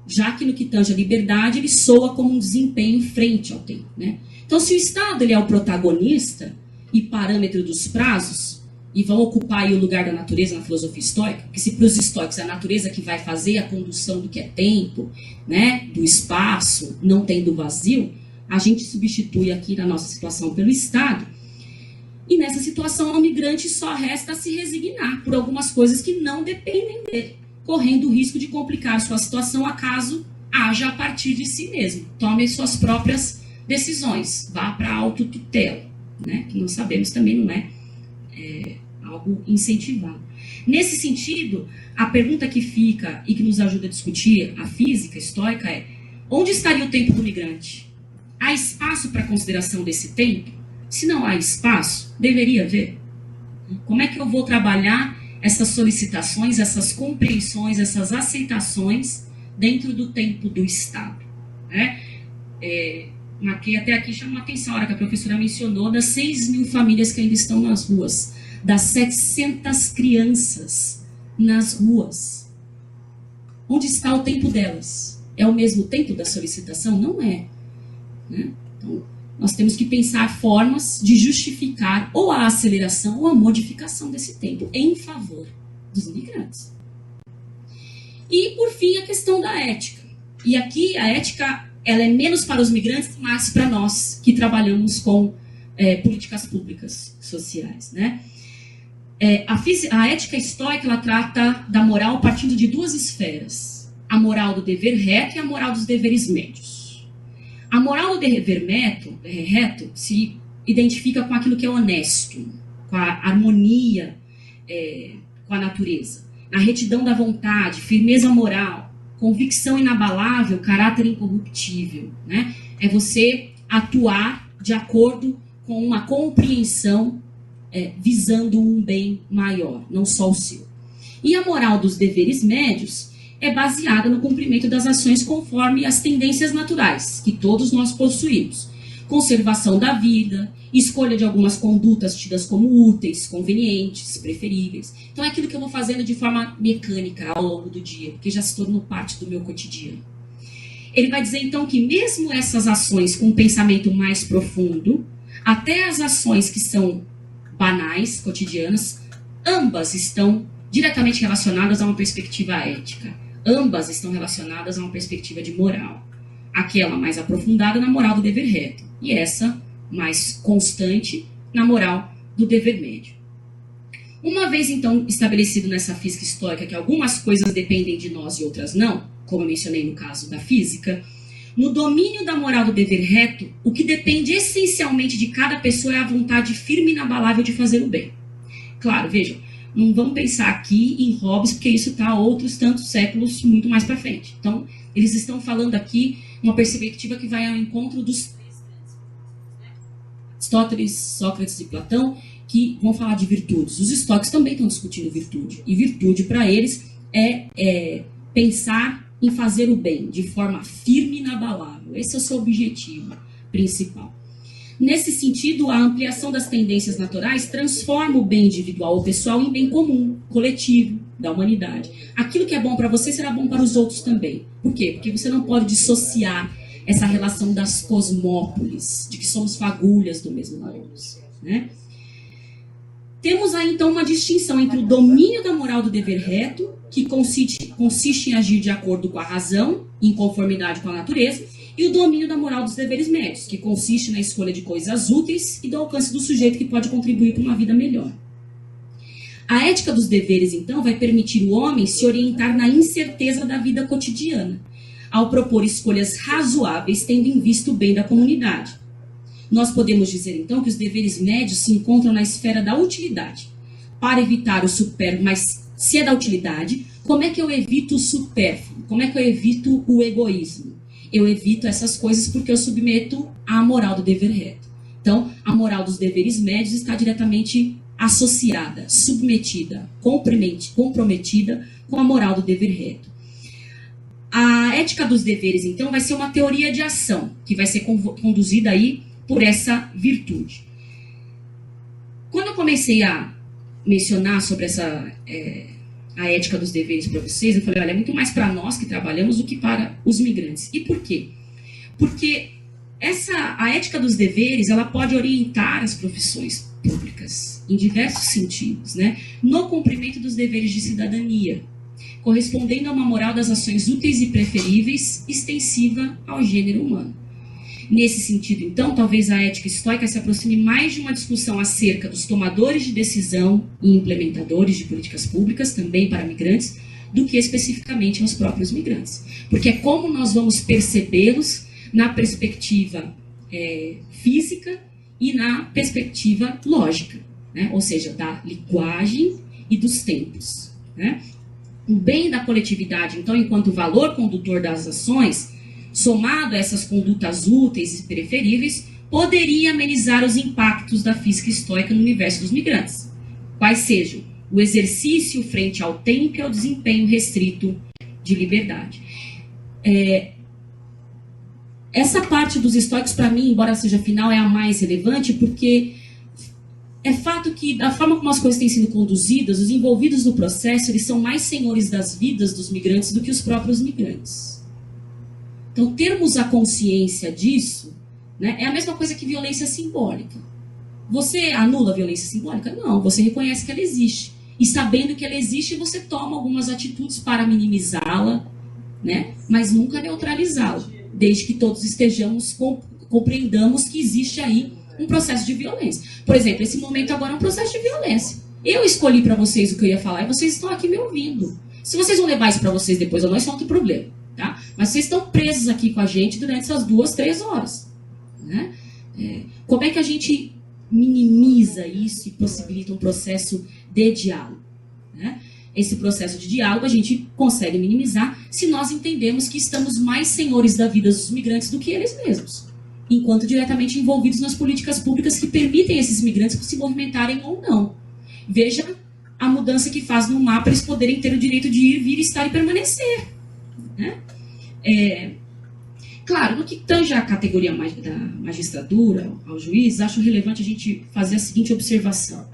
já que no que tange a liberdade, ele soa como um desempenho frente ao tempo, né? Então, se o Estado ele é o protagonista e parâmetro dos prazos, e vão ocupar aí o lugar da natureza na filosofia estoica, porque se para os estoicos é a natureza que vai fazer a condução do que é tempo, né, do espaço, não tendo vazio, a gente substitui aqui na nossa situação pelo Estado, e nessa situação ao migrante só resta se resignar por algumas coisas que não dependem dele, correndo o risco de complicar sua situação acaso haja a partir de si mesmo, tome suas próprias decisões, vá para a autotutela, né, que nós sabemos também não é algo incentivado. Nesse sentido, a pergunta que fica e que nos ajuda a discutir a física estoica é: onde estaria o tempo do migrante? Há espaço para consideração desse tempo? Se não há espaço, deveria haver. Como é que eu vou trabalhar essas solicitações, essas compreensões, essas aceitações dentro do tempo do Estado? Né? Até aqui chama a atenção a hora que a professora mencionou das 6 mil famílias que ainda estão nas ruas, das 700 crianças nas ruas. Onde está o tempo delas? É o mesmo tempo da solicitação? Não é. Né? Então, nós temos que pensar formas de justificar ou a aceleração ou a modificação desse tempo em favor dos imigrantes. E, por fim, a questão da ética. E aqui a ética ela é menos para os migrantes, mais para nós que trabalhamos com políticas públicas sociais, né? A ética estoica ela trata da moral partindo de 2 esferas: a moral do dever reto e a moral dos deveres médios. A moral do dever reto se identifica com aquilo que é honesto, com a harmonia com a natureza, a retidão da vontade, firmeza moral, convicção inabalável, caráter incorruptível, né? É você atuar de acordo com uma compreensão visando um bem maior, não só o seu. E a moral dos deveres médios é baseada no cumprimento das ações conforme as tendências naturais, que todos nós possuímos. Conservação da vida, escolha de algumas condutas tidas como úteis, convenientes, preferíveis. Então é aquilo que eu vou fazendo de forma mecânica ao longo do dia, porque já se tornou parte do meu cotidiano. Ele vai dizer então que mesmo essas ações com um pensamento mais profundo, até as ações que são banais, cotidianas, ambas estão diretamente relacionadas a uma perspectiva ética. Ambas estão relacionadas a uma perspectiva de moral. Aquela mais aprofundada na moral do dever reto, e essa mais constante na moral do dever médio. Uma vez, então, estabelecido nessa física estoica que algumas coisas dependem de nós e outras não, como eu mencionei no caso da física, no domínio da moral do dever reto, o que depende essencialmente de cada pessoa é a vontade firme e inabalável de fazer o bem. Claro, vejam, não vamos pensar aqui em Hobbes, porque isso está há outros tantos séculos muito mais para frente. Então, eles estão falando aqui uma perspectiva que vai ao encontro dos três grandes filósofos, né? Aristóteles, Sócrates e Platão, que vão falar de virtudes. Os estoicos também estão discutindo virtude. E virtude, para eles, é pensar em fazer o bem de forma firme e inabalável. Esse é o seu objetivo principal. Nesse sentido, a ampliação das tendências naturais transforma o bem individual ou pessoal em bem comum, coletivo, da humanidade. Aquilo que é bom para você será bom para os outros também. Por quê? Porque você não pode dissociar essa relação das cosmópolis, de que somos fagulhas do mesmo logos, né? Temos aí, então, uma distinção entre o domínio da moral do dever reto, que consiste em agir de acordo com a razão, em conformidade com a natureza, e o domínio da moral dos deveres médios, que consiste na escolha de coisas úteis e do alcance do sujeito que pode contribuir para uma vida melhor. A ética dos deveres, então, vai permitir o homem se orientar na incerteza da vida cotidiana, ao propor escolhas razoáveis, tendo em vista o bem da comunidade. Nós podemos dizer, então, que os deveres médios se encontram na esfera da utilidade, para evitar o supérfluo. Mas, se é da utilidade, como é que eu evito o supérfluo? Como é que eu evito o egoísmo? Eu evito essas coisas porque eu submeto à moral do dever reto. Então, a moral dos deveres médios está diretamente associada, submetida, comprometida com a moral do dever reto. A ética dos deveres, então, vai ser uma teoria de ação, que vai ser conduzida aí por essa virtude. Quando eu comecei a mencionar sobre a ética dos deveres para vocês, eu falei, olha, é muito mais para nós que trabalhamos do que para os migrantes. E por quê? Porque a ética dos deveres, ela pode orientar as profissões públicas em diversos sentidos, né? No cumprimento dos deveres de cidadania, correspondendo a uma moral das ações úteis e preferíveis, extensiva ao gênero humano. Nesse sentido, então, talvez a ética estoica se aproxime mais de uma discussão acerca dos tomadores de decisão e implementadores de políticas públicas, também para migrantes, do que especificamente aos próprios migrantes. Porque é como nós vamos percebê-los na perspectiva física e na perspectiva lógica, né? Ou seja, da linguagem e dos tempos, né? O bem da coletividade, então, enquanto valor condutor das ações, somado a essas condutas úteis e preferíveis, poderia amenizar os impactos da física estoica no universo dos migrantes, quais sejam o exercício frente ao tempo e ao desempenho restrito de liberdade. Essa parte dos estoicos, para mim, embora seja final, é a mais relevante, porque é fato que, da forma como as coisas têm sido conduzidas, os envolvidos no processo, eles são mais senhores das vidas dos migrantes do que os próprios migrantes. Então, termos a consciência disso, né, é a mesma coisa que violência simbólica. Você anula a violência simbólica? Não, você reconhece que ela existe. E sabendo que ela existe, você toma algumas atitudes para minimizá-la, né, mas nunca neutralizá-la, desde que todos compreendamos que existe aí um processo de violência. Por exemplo, esse momento agora é um processo de violência. Eu escolhi para vocês o que eu ia falar e vocês estão aqui me ouvindo. Se vocês vão levar isso para vocês depois ou não, isso é outro problema. Tá? Mas vocês estão presos aqui com a gente durante essas 2, 3 horas. Né? Como é que a gente minimiza isso e possibilita um processo de diálogo? Né? Esse processo de diálogo a gente consegue minimizar se nós entendemos que estamos mais senhores da vida dos migrantes do que eles mesmos, enquanto diretamente envolvidos nas políticas públicas que permitem esses migrantes se movimentarem ou não. Veja a mudança que faz no mapa eles poderem ter o direito de ir, vir, estar e permanecer. Né? Claro, no que tange a categoria da magistratura, ao juiz, acho relevante a gente fazer a seguinte observação.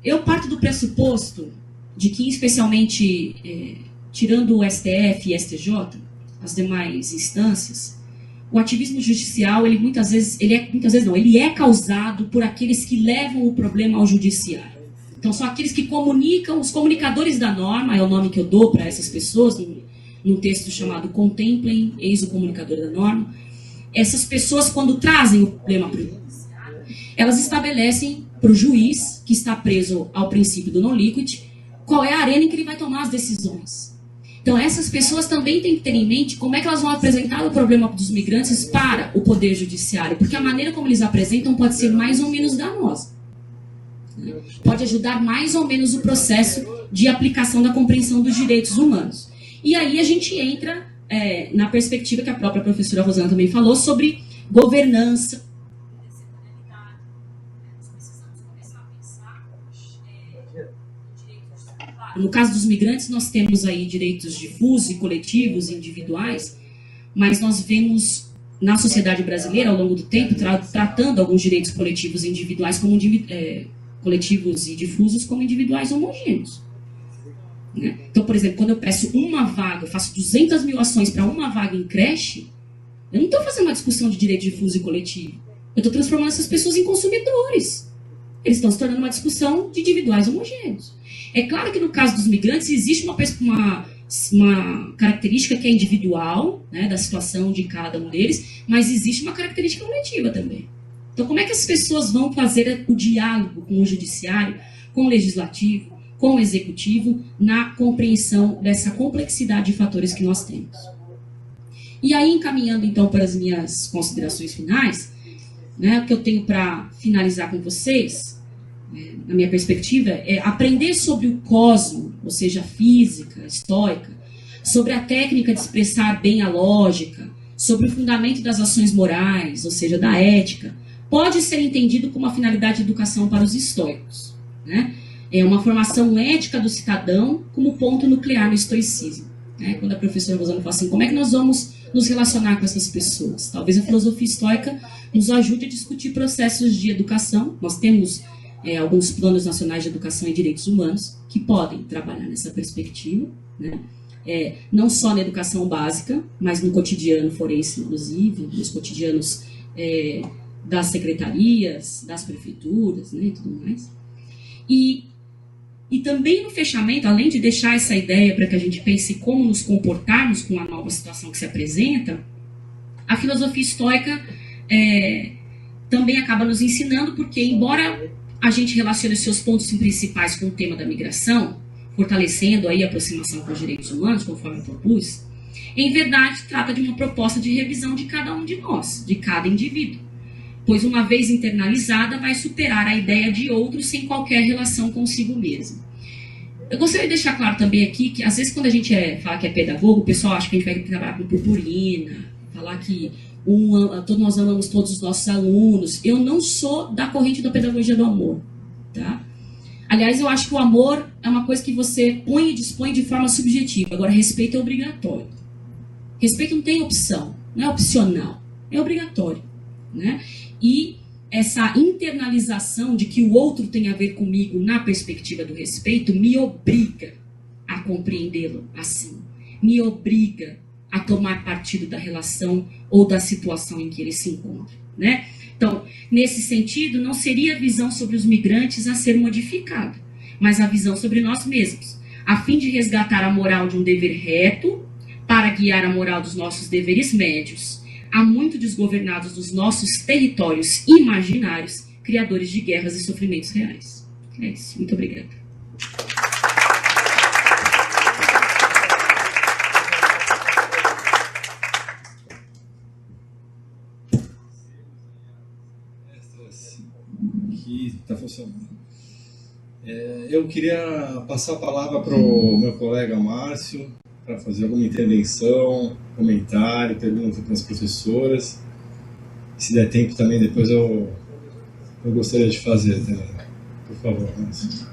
Eu parto do pressuposto de que, especialmente, tirando o STF e STJ, as demais instâncias, o ativismo judicial, ele é causado por aqueles que levam o problema ao judiciário. Então, são aqueles que comunicam, os comunicadores da norma, é o nome que eu dou para essas pessoas, num texto chamado Contemplem, eis o comunicador da norma. Essas pessoas, quando trazem o problema para o judiciário, elas estabelecem para o juiz, que está preso ao princípio do non liquid, qual é a arena em que ele vai tomar as decisões. Então, essas pessoas também têm que ter em mente como é que elas vão apresentar o problema dos migrantes para o poder judiciário, porque a maneira como eles apresentam pode ser mais ou menos danosa. Pode ajudar mais ou menos o processo de aplicação da compreensão dos direitos humanos. E aí a gente entra na perspectiva que a própria professora Rosana também falou sobre governança, No caso dos migrantes, nós temos aí direitos difusos e coletivos, individuais, mas nós vemos na sociedade brasileira, ao longo do tempo, tratando alguns direitos coletivos e individuais como coletivos e difusos como individuais homogêneos. Né? Então, por exemplo, quando eu peço uma vaga, eu faço 200 mil ações para uma vaga em creche, eu não estou fazendo uma discussão de direito difuso e coletivo. Eu estou transformando essas pessoas em consumidores. Eles estão se tornando uma discussão de individuais homogêneos. É claro que no caso dos migrantes existe uma característica que é individual, né, da situação de cada um deles, mas existe uma característica coletiva também. Então, como é que as pessoas vão fazer o diálogo com o judiciário, com o legislativo, com o executivo, na compreensão dessa complexidade de fatores que nós temos? E aí, encaminhando então para as minhas considerações finais, né, o que eu tenho para finalizar com vocês, na minha perspectiva, é aprender sobre o cosmo, ou seja, a física, a estoica, sobre a técnica de expressar bem a lógica, sobre o fundamento das ações morais, ou seja, da ética, pode ser entendido como uma finalidade de educação para os estoicos. Né? É uma formação ética do cidadão como ponto nuclear no estoicismo. Né? Quando a professora Rosana fala assim, como é que nós vamos nos relacionar com essas pessoas? Talvez a filosofia estoica nos ajude a discutir processos de educação. Nós temos alguns planos nacionais de educação e direitos humanos que podem trabalhar nessa perspectiva, né? Não só na educação básica, mas no cotidiano forense, inclusive, nos cotidianos das secretarias, das prefeituras, né, e tudo mais. E também no fechamento, além de deixar essa ideia para que a gente pense como nos comportarmos com a nova situação que se apresenta, a filosofia estoica também acaba nos ensinando, porque embora a gente relacione os seus pontos principais com o tema da migração, fortalecendo aí a aproximação com os direitos humanos, conforme eu propus, em verdade trata de uma proposta de revisão de cada um de nós, de cada indivíduo, pois uma vez internalizada vai superar a ideia de outro sem qualquer relação consigo mesmo. Eu gostaria de deixar claro também aqui que às vezes quando a gente fala que é pedagogo, o pessoal acha que a gente vai trabalhar com purpurina, falar que nós amamos todos os nossos alunos. Eu não sou da corrente da pedagogia do amor, tá? Aliás, eu acho que o amor é uma coisa que você põe e dispõe de forma subjetiva. Agora, respeito é obrigatório. Respeito não tem opção, não é opcional, é obrigatório, né? E essa internalização de que o outro tem a ver comigo na perspectiva do respeito me obriga a compreendê-lo assim, me obriga a tomar partido da relação ou da situação em que ele se encontra, né? Então, nesse sentido, não seria a visão sobre os migrantes a ser modificada, mas a visão sobre nós mesmos, a fim de resgatar a moral de um dever reto para guiar a moral dos nossos deveres médios, há muito desgovernados dos nossos territórios imaginários, criadores de guerras e sofrimentos reais. É isso. Muito obrigada. Que está funcionando. Eu queria passar a palavra para o meu colega Márcio, para fazer alguma intervenção, comentário, pergunta para as professoras. Se der tempo também, depois eu gostaria de fazer também. Por favor, Márcio.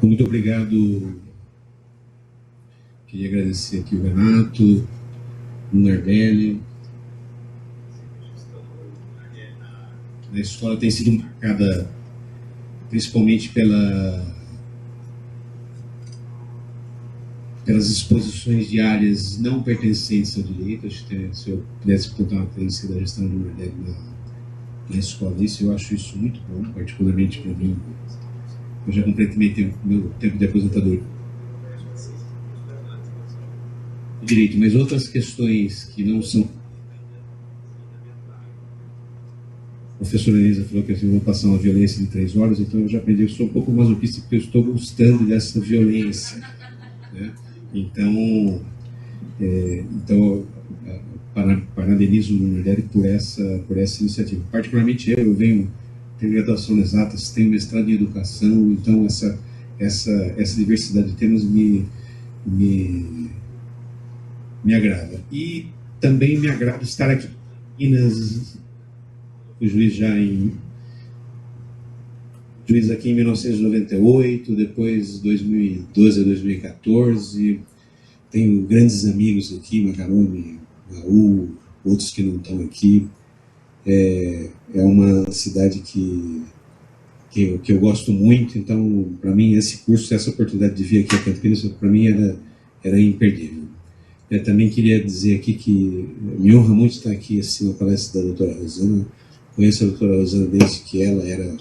Muito obrigado. Queria agradecer aqui o Renato, o Nardelli. A escola tem sido marcada principalmente pelas exposições de áreas não pertencentes ao direito. Acho que se eu pudesse contar uma referência da gestão do Nardelli na escola, eu acho isso muito bom, particularmente para mim. Eu já completei meu tempo de aposentador de direito, mas outras questões que não são. A professora Elisa falou que eu vou passar uma violência de 3 horas, então eu já aprendi, eu sou um pouco masoquista porque eu estou gostando dessa violência, né? Então, parabenizo o Lunardelli por essa iniciativa. Particularmente eu tenho graduação em exatas, tenho mestrado em educação, então essa diversidade de temas me agrada. E também me agrada estar aqui. Fui juiz aqui em 1998, depois 2012 a 2014. Tenho grandes amigos aqui, Macarone, Raul, outros que não estão aqui. É uma cidade que eu gosto muito, então, para mim, esse curso, essa oportunidade de vir aqui a Campinas, para mim era imperdível. Eu também queria dizer aqui que me honra muito estar aqui assim, na palestra da doutora Rosana. Conheço a doutora Rosana desde que ela era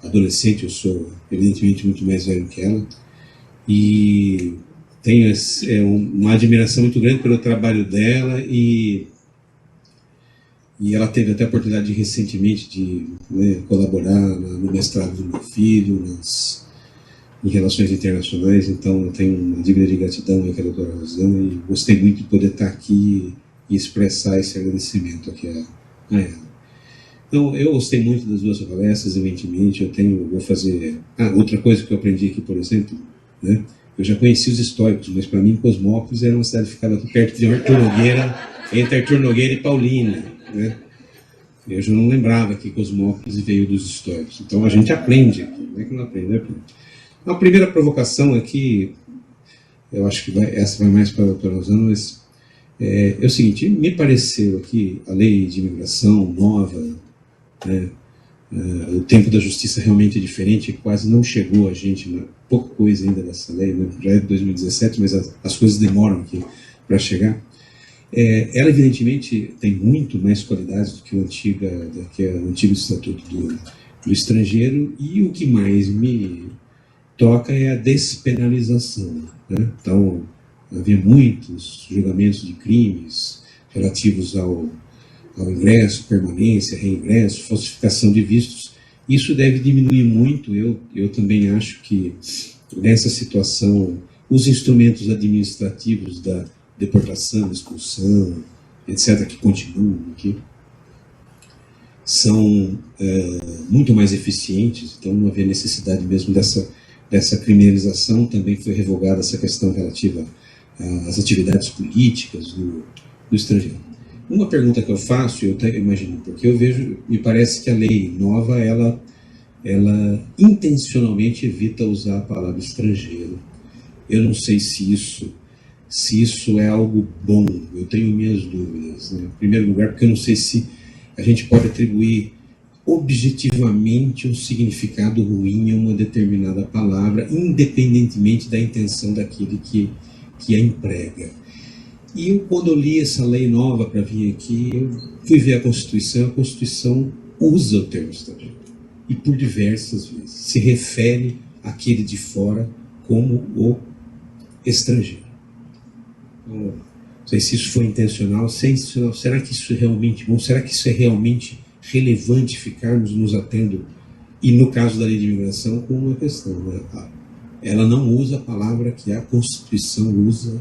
adolescente, eu sou, evidentemente, muito mais velho que ela. E tenho uma admiração muito grande pelo trabalho dela e ela teve até a oportunidade recentemente de colaborar no mestrado do meu filho, em relações internacionais, então eu tenho uma dívida de gratidão aí com a doutora Rosana e gostei muito de poder estar aqui e expressar esse agradecimento aqui a ela. Então, eu gostei muito das duas palestras, evidentemente, vou fazer... outra coisa que eu aprendi aqui, por exemplo, né? Eu já conheci os históricos, mas para mim Cosmópolis era uma cidade que ficava aqui perto de Artur Nogueira, entre Artur Nogueira e Paulínia, né? Eu já não lembrava que Cosmópolis veio dos históricos. Então a gente aprende aqui, não é que não aprende, aprende. A primeira provocação aqui, eu acho que essa vai mais para a doutora Rosana, mas é o seguinte, me pareceu aqui a lei de imigração nova, né, o tempo da justiça realmente é diferente, quase não chegou a gente, pouca coisa ainda dessa lei, né, já é de 2017, mas as coisas demoram aqui para chegar. Ela, evidentemente, tem muito mais qualidades do que o antigo Estatuto do Estrangeiro, e o que mais me toca é a despenalização, né? Então, havia muitos julgamentos de crimes relativos ao ingresso, permanência, reingresso, falsificação de vistos. Isso deve diminuir muito. Eu também acho que, nessa situação, os instrumentos administrativos da deportação, expulsão, etc., que continuam aqui, são muito mais eficientes, então não havia necessidade mesmo dessa criminalização. Também foi revogada essa questão relativa às atividades políticas do estrangeiro. Uma pergunta que eu faço, eu até imagino, porque me parece que a lei nova, ela intencionalmente evita usar a palavra estrangeiro. Eu não sei se isso é algo bom, eu tenho minhas dúvidas, né? Em primeiro lugar, porque eu não sei se a gente pode atribuir objetivamente um significado ruim a uma determinada palavra, independentemente da intenção daquele que a emprega. E quando eu li essa lei nova para vir aqui, eu fui ver a Constituição usa o termo estrangeiro, e por diversas vezes se refere àquele de fora como o estrangeiro. Não sei se isso foi intencional, será que isso é realmente bom? Será que isso é realmente relevante ficarmos nos atendo, e no caso da lei de imigração, com uma questão, né? Ela não usa a palavra que a Constituição usa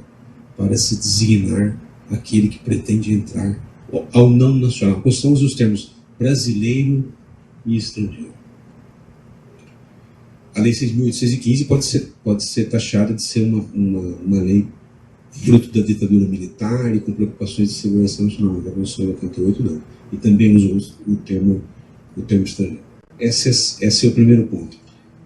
para se designar aquele que pretende entrar ao não nacional. A Constituição usa os termos brasileiro e estrangeiro. A Lei 6.815 pode ser taxada de ser uma lei fruto da ditadura militar e com preocupações de segurança nacional. A Constituição de 88 não. E também usou o termo estrangeiro. Esse é o primeiro ponto.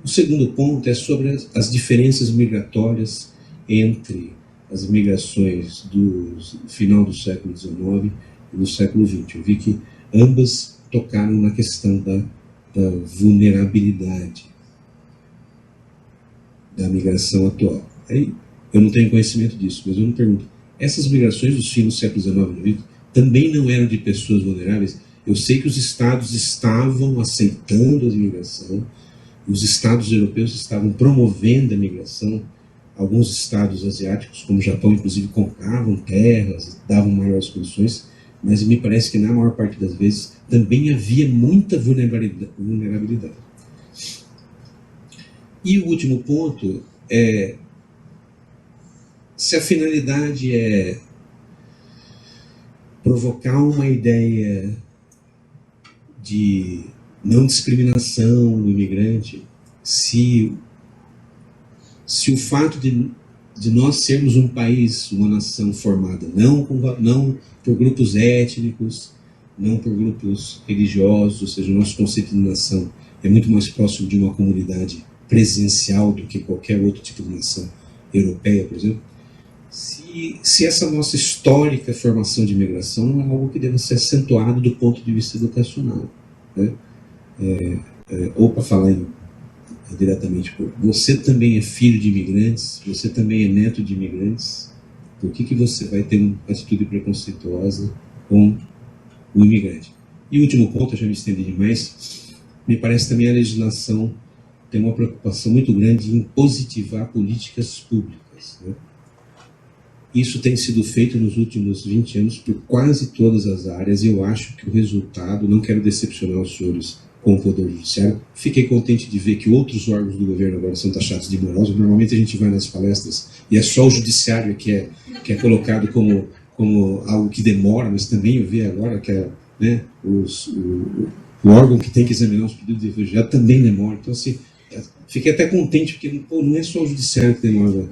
O segundo ponto é sobre as diferenças migratórias entre as migrações do final do século XIX e do século XX. Eu vi que ambas tocaram na questão da vulnerabilidade da migração atual. Aí, eu não tenho conhecimento disso, mas eu me pergunto, essas migrações dos fins do século XIX e XX também não eram de pessoas vulneráveis? Eu sei que os estados estavam aceitando a imigração, os estados europeus estavam promovendo a migração, alguns estados asiáticos, como o Japão, inclusive, compravam terras, davam maiores condições, mas me parece que, na maior parte das vezes, também havia muita vulnerabilidade. E o último ponto é, se a finalidade é provocar uma ideia de não discriminação no imigrante, se o fato de nós sermos um país, uma nação formada não por grupos étnicos, não por grupos religiosos, ou seja, o nosso conceito de nação é muito mais próximo de uma comunidade presencial do que qualquer outro tipo de nação europeia, por exemplo. Se essa nossa histórica formação de imigração não é algo que deva ser acentuado do ponto de vista educacional, né? Ou para falar diretamente, você também é filho de imigrantes, você também é neto de imigrantes, por que você vai ter uma atitude preconceituosa com o imigrante? E o último ponto, eu já me estendi demais, me parece também a legislação tem uma preocupação muito grande em positivar políticas públicas, né? Isso tem sido feito nos últimos 20 anos por quase todas as áreas, e eu acho que o resultado, não quero decepcionar os senhores com o Poder Judiciário, fiquei contente de ver que outros órgãos do governo agora são taxados de morosos. Normalmente a gente vai nas palestras e é só o Judiciário que é colocado como algo que demora, mas também eu vi agora que né, o órgão que tem que examinar os pedidos de refugiado também demora. Então, assim, fiquei até contente, porque não é só o Judiciário que demora.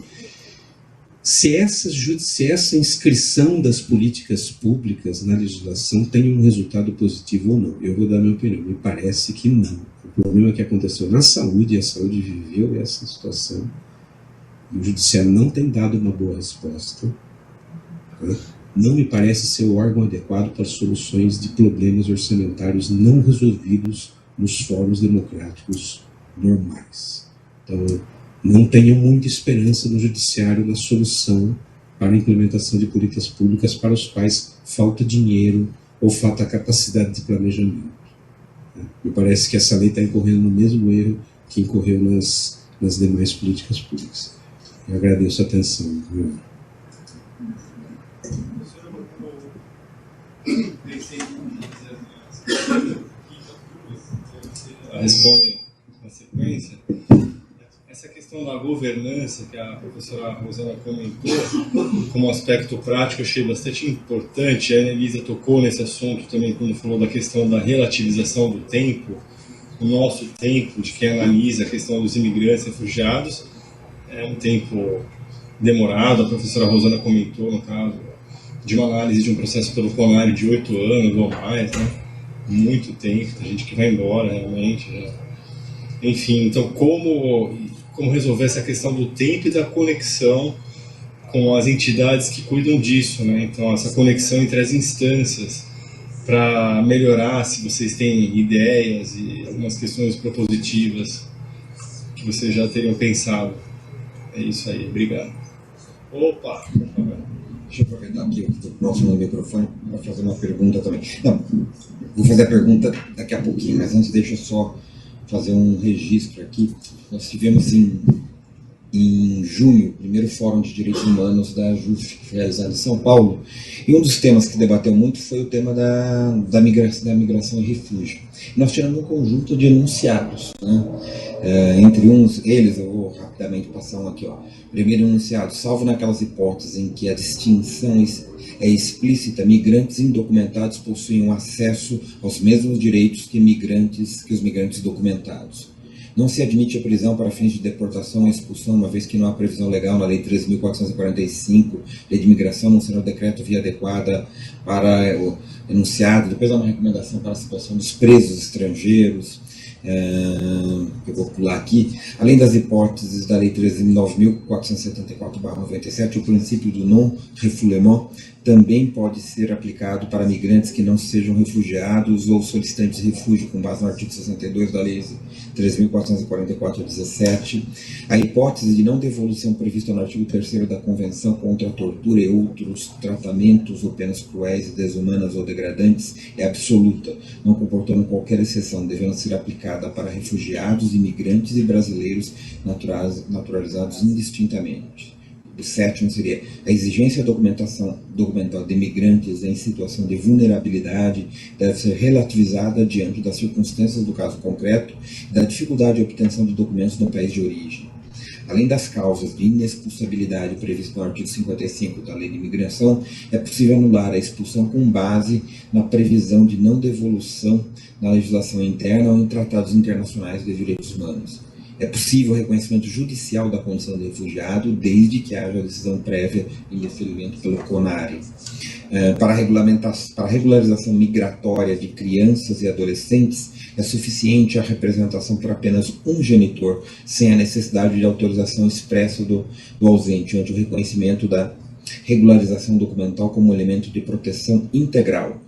Se essa inscrição das políticas públicas na legislação tem um resultado positivo ou não, eu vou dar minha opinião. Me parece que não. O problema que aconteceu na saúde, e a saúde viveu essa situação, e o Judiciário não tem dado uma boa resposta, né? Não me parece ser o órgão adequado para soluções de problemas orçamentários não resolvidos nos fóruns democráticos normais. Então, não tenho muita esperança no Judiciário na solução para a implementação de políticas públicas para os quais falta dinheiro ou falta capacidade de planejamento. Me parece que essa lei está incorrendo no mesmo erro que incorreu nas demais políticas públicas. Eu agradeço a atenção. Respondem na sequência. Essa questão da governança que a professora Rosana comentou, como aspecto prático, eu achei bastante importante. A Elisa tocou nesse assunto também quando falou da questão da relativização do tempo, o nosso tempo, de quem analisa a questão dos imigrantes e refugiados. É um tempo demorado, a professora Rosana comentou, no caso, de uma análise de um processo protocolario de 8 anos ou mais, né? Muito tempo, tem gente que vai embora realmente, né? Enfim, então como resolver essa questão do tempo e da conexão com as entidades que cuidam disso, né? Então, essa conexão entre as instâncias para melhorar, se vocês têm ideias e algumas questões propositivas que vocês já teriam pensado. É isso aí, obrigado. Opa, por favor. Deixa eu aproveitar aqui o próximo microfone para fazer uma pergunta também. Não, vou fazer a pergunta daqui a pouquinho, mas antes deixa eu só fazer um registro aqui. Nós tivemos em junho o primeiro Fórum de Direitos Humanos da JUF, realizado em São Paulo, e um dos temas que debateu muito foi o tema da migração e refúgio. Nós tivemos um conjunto de enunciados, né? Entre eles, eu vou rapidamente passar um aqui. Primeiro enunciado: salvo naquelas hipóteses em que a distinção é explícita, migrantes indocumentados possuem acesso aos mesmos direitos que os migrantes documentados. Não se admite a prisão para fins de deportação ou expulsão, uma vez que não há previsão legal na Lei 13.445, Lei de Imigração, não será o decreto via adequada para o enunciado. Depois há uma recomendação para a situação dos presos estrangeiros, que eu vou pular aqui. Além das hipóteses da Lei 13.474/97, o princípio do non-refoulement também pode ser aplicado para migrantes que não sejam refugiados ou solicitantes de refúgio, com base no artigo 62 da Lei 3.444/17. A hipótese de não devolução prevista no artigo 3º da Convenção contra a Tortura e outros tratamentos ou penas cruéis, desumanas ou degradantes é absoluta, não comportando qualquer exceção, devendo ser aplicada para refugiados, imigrantes e brasileiros naturalizados indistintamente. O sétimo seria: a exigência documental de imigrantes em situação de vulnerabilidade deve ser relativizada diante das circunstâncias do caso concreto e da dificuldade de obtenção de documentos no país de origem. além das causas de inexpulsabilidade previstas no artigo 55 da Lei de Imigração, é possível anular a expulsão com base na previsão de não devolução na legislação interna ou em tratados internacionais de direitos humanos. É possível o reconhecimento judicial da condição de refugiado, desde que haja decisão prévia em deferimento pelo CONARE. Para a regularização migratória de crianças e adolescentes, é suficiente a representação por apenas um genitor, sem a necessidade de autorização expressa do ausente, ante o reconhecimento da regularização documental como elemento de proteção integral.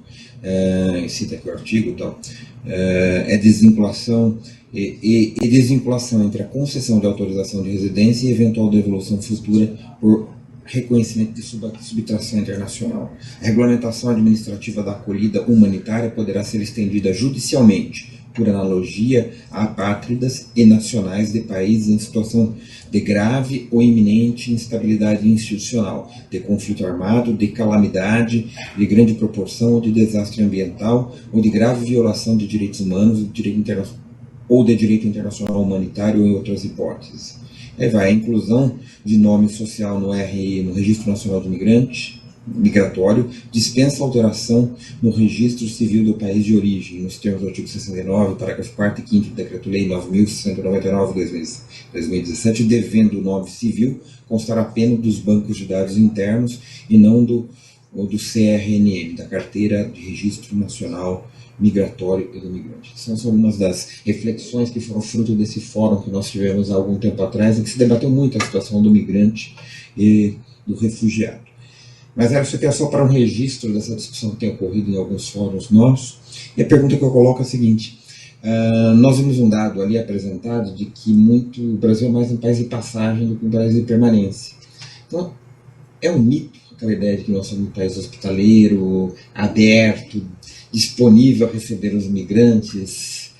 Cita aqui o artigo, então, é desvinculação e desvinculação entre a concessão de autorização de residência e eventual devolução futura por reconhecimento de subtração internacional. A regulamentação administrativa da acolhida humanitária poderá ser estendida judicialmente, por analogia, a apátridas e nacionais de países em situação de grave ou iminente instabilidade institucional, de conflito armado, de calamidade de grande proporção ou de desastre ambiental, ou de grave violação de direitos humanos ou de direito internacional humanitário ou em outras hipóteses. Aí vai a inclusão de nome social no RI, no Registro Nacional do Migratório, dispensa alteração no Registro Civil do país de origem, nos termos do artigo 69, parágrafo 4º e 5º do Decreto-Lei 9.699/2017, devendo o nome civil constar apenas dos bancos de dados internos e não do CRNM, da Carteira de Registro Nacional Migratório e do Migrante. São algumas das reflexões que foram fruto desse fórum que nós tivemos há algum tempo atrás, em que se debateu muito a situação do migrante e do refugiado. Mas isso aqui é só para um registro dessa discussão que tem ocorrido em alguns fóruns nossos. E a pergunta que eu coloco é a seguinte: nós vimos um dado ali apresentado de que o Brasil é mais um país de passagem do que um país de permanência. Então, é um mito aquela ideia de que nós somos um país hospitaleiro, aberto, disponível a receber os migrantes,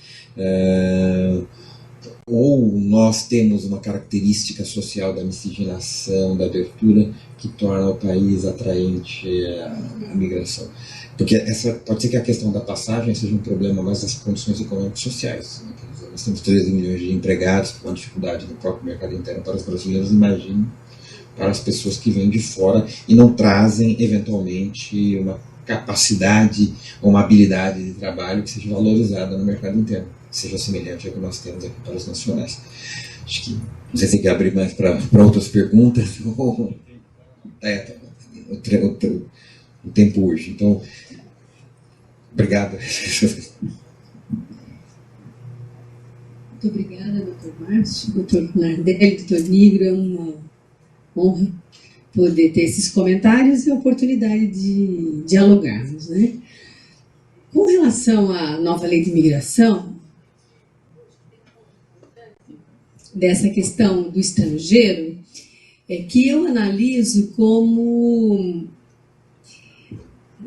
ou nós temos uma característica social da miscigenação, da abertura, que torna o país atraente à migração. Porque pode ser que a questão da passagem seja um problema mais das condições econômicas e sociais. Né? Nós temos 13 milhões de empregados com dificuldade no próprio mercado interno para os brasileiros, imagine para as pessoas que vêm de fora e não trazem, eventualmente, uma capacidade ou uma habilidade de trabalho que seja valorizada no mercado interno, que seja semelhante ao que nós temos aqui para os nacionais. Acho que não sei se tem que abrir mais para outras perguntas ou o tempo hoje. Então, obrigado. Muito obrigada, doutor Márcio, doutor Nardelli, doutor Nigro. É uma honra poder ter esses comentários e a oportunidade de dialogarmos, né? Com relação à nova lei de imigração, dessa questão do estrangeiro, é que eu analiso como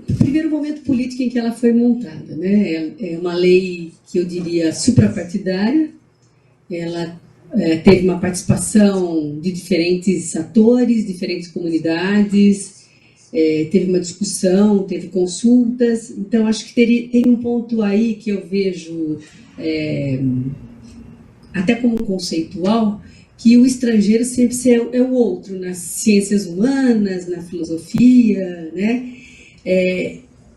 o primeiro momento político em que ela foi montada, né? É uma lei que eu diria suprapartidária. Ela teve uma participação de diferentes atores, diferentes comunidades, teve uma discussão, teve consultas. Então, acho que tem um ponto aí que eu vejo, até como conceitual, que o estrangeiro sempre é o outro, nas ciências humanas, na filosofia, né?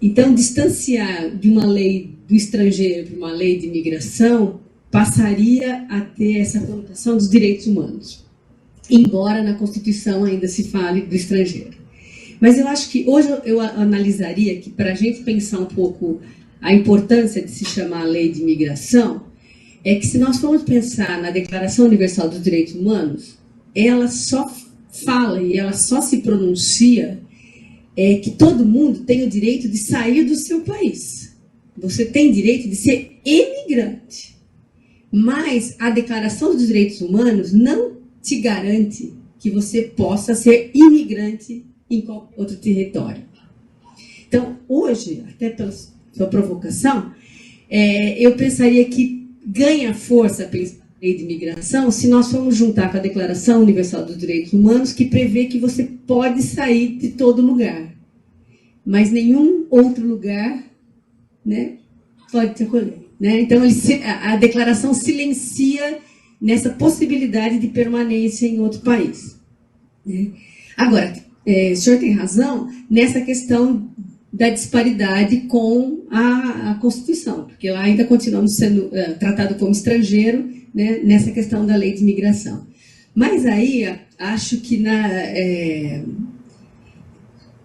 Então, distanciar de uma lei do estrangeiro para uma lei de imigração passaria a ter essa conotação dos direitos humanos, embora na Constituição ainda se fale do estrangeiro. Mas eu acho que hoje eu analisaria que, para a gente pensar um pouco a importância de se chamar lei de imigração, é que se nós formos pensar na Declaração Universal dos Direitos Humanos, ela só fala e ela só se pronuncia que todo mundo tem o direito de sair do seu país. Você tem direito de ser imigrante. Mas a Declaração dos Direitos Humanos não te garante que você possa ser imigrante em qualquer outro território. Então, hoje, até pela sua provocação, eu pensaria que ganha força a lei de imigração se nós formos juntar com a Declaração Universal dos Direitos Humanos, que prevê que você pode sair de todo lugar, mas nenhum outro lugar, né, pode te acolher. Né? Então, a declaração silencia nessa possibilidade de permanência em outro país. Né? Agora, o senhor tem razão nessa questão da disparidade com a Constituição, porque lá ainda continuamos sendo tratados como estrangeiro, né, nessa questão da lei de imigração. Mas aí, acho que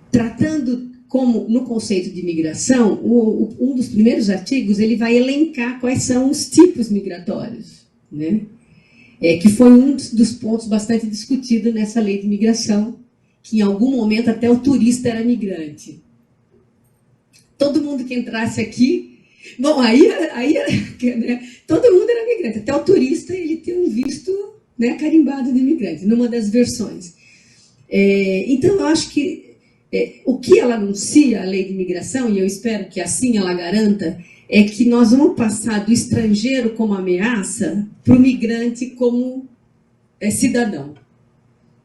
tratando como no conceito de imigração, um dos primeiros artigos ele vai elencar quais são os tipos migratórios, né? Que foi um dos pontos bastante discutido nessa lei de imigração, que em algum momento até o turista era migrante. Todo mundo que entrasse aqui, bom, aí né, todo mundo era migrante, até o turista ele tem um visto, né, carimbado de imigrante, numa das versões. Então, eu acho que o que ela anuncia, a lei de imigração, e eu espero que assim ela garanta, é que nós vamos passar do estrangeiro como ameaça para o migrante como cidadão.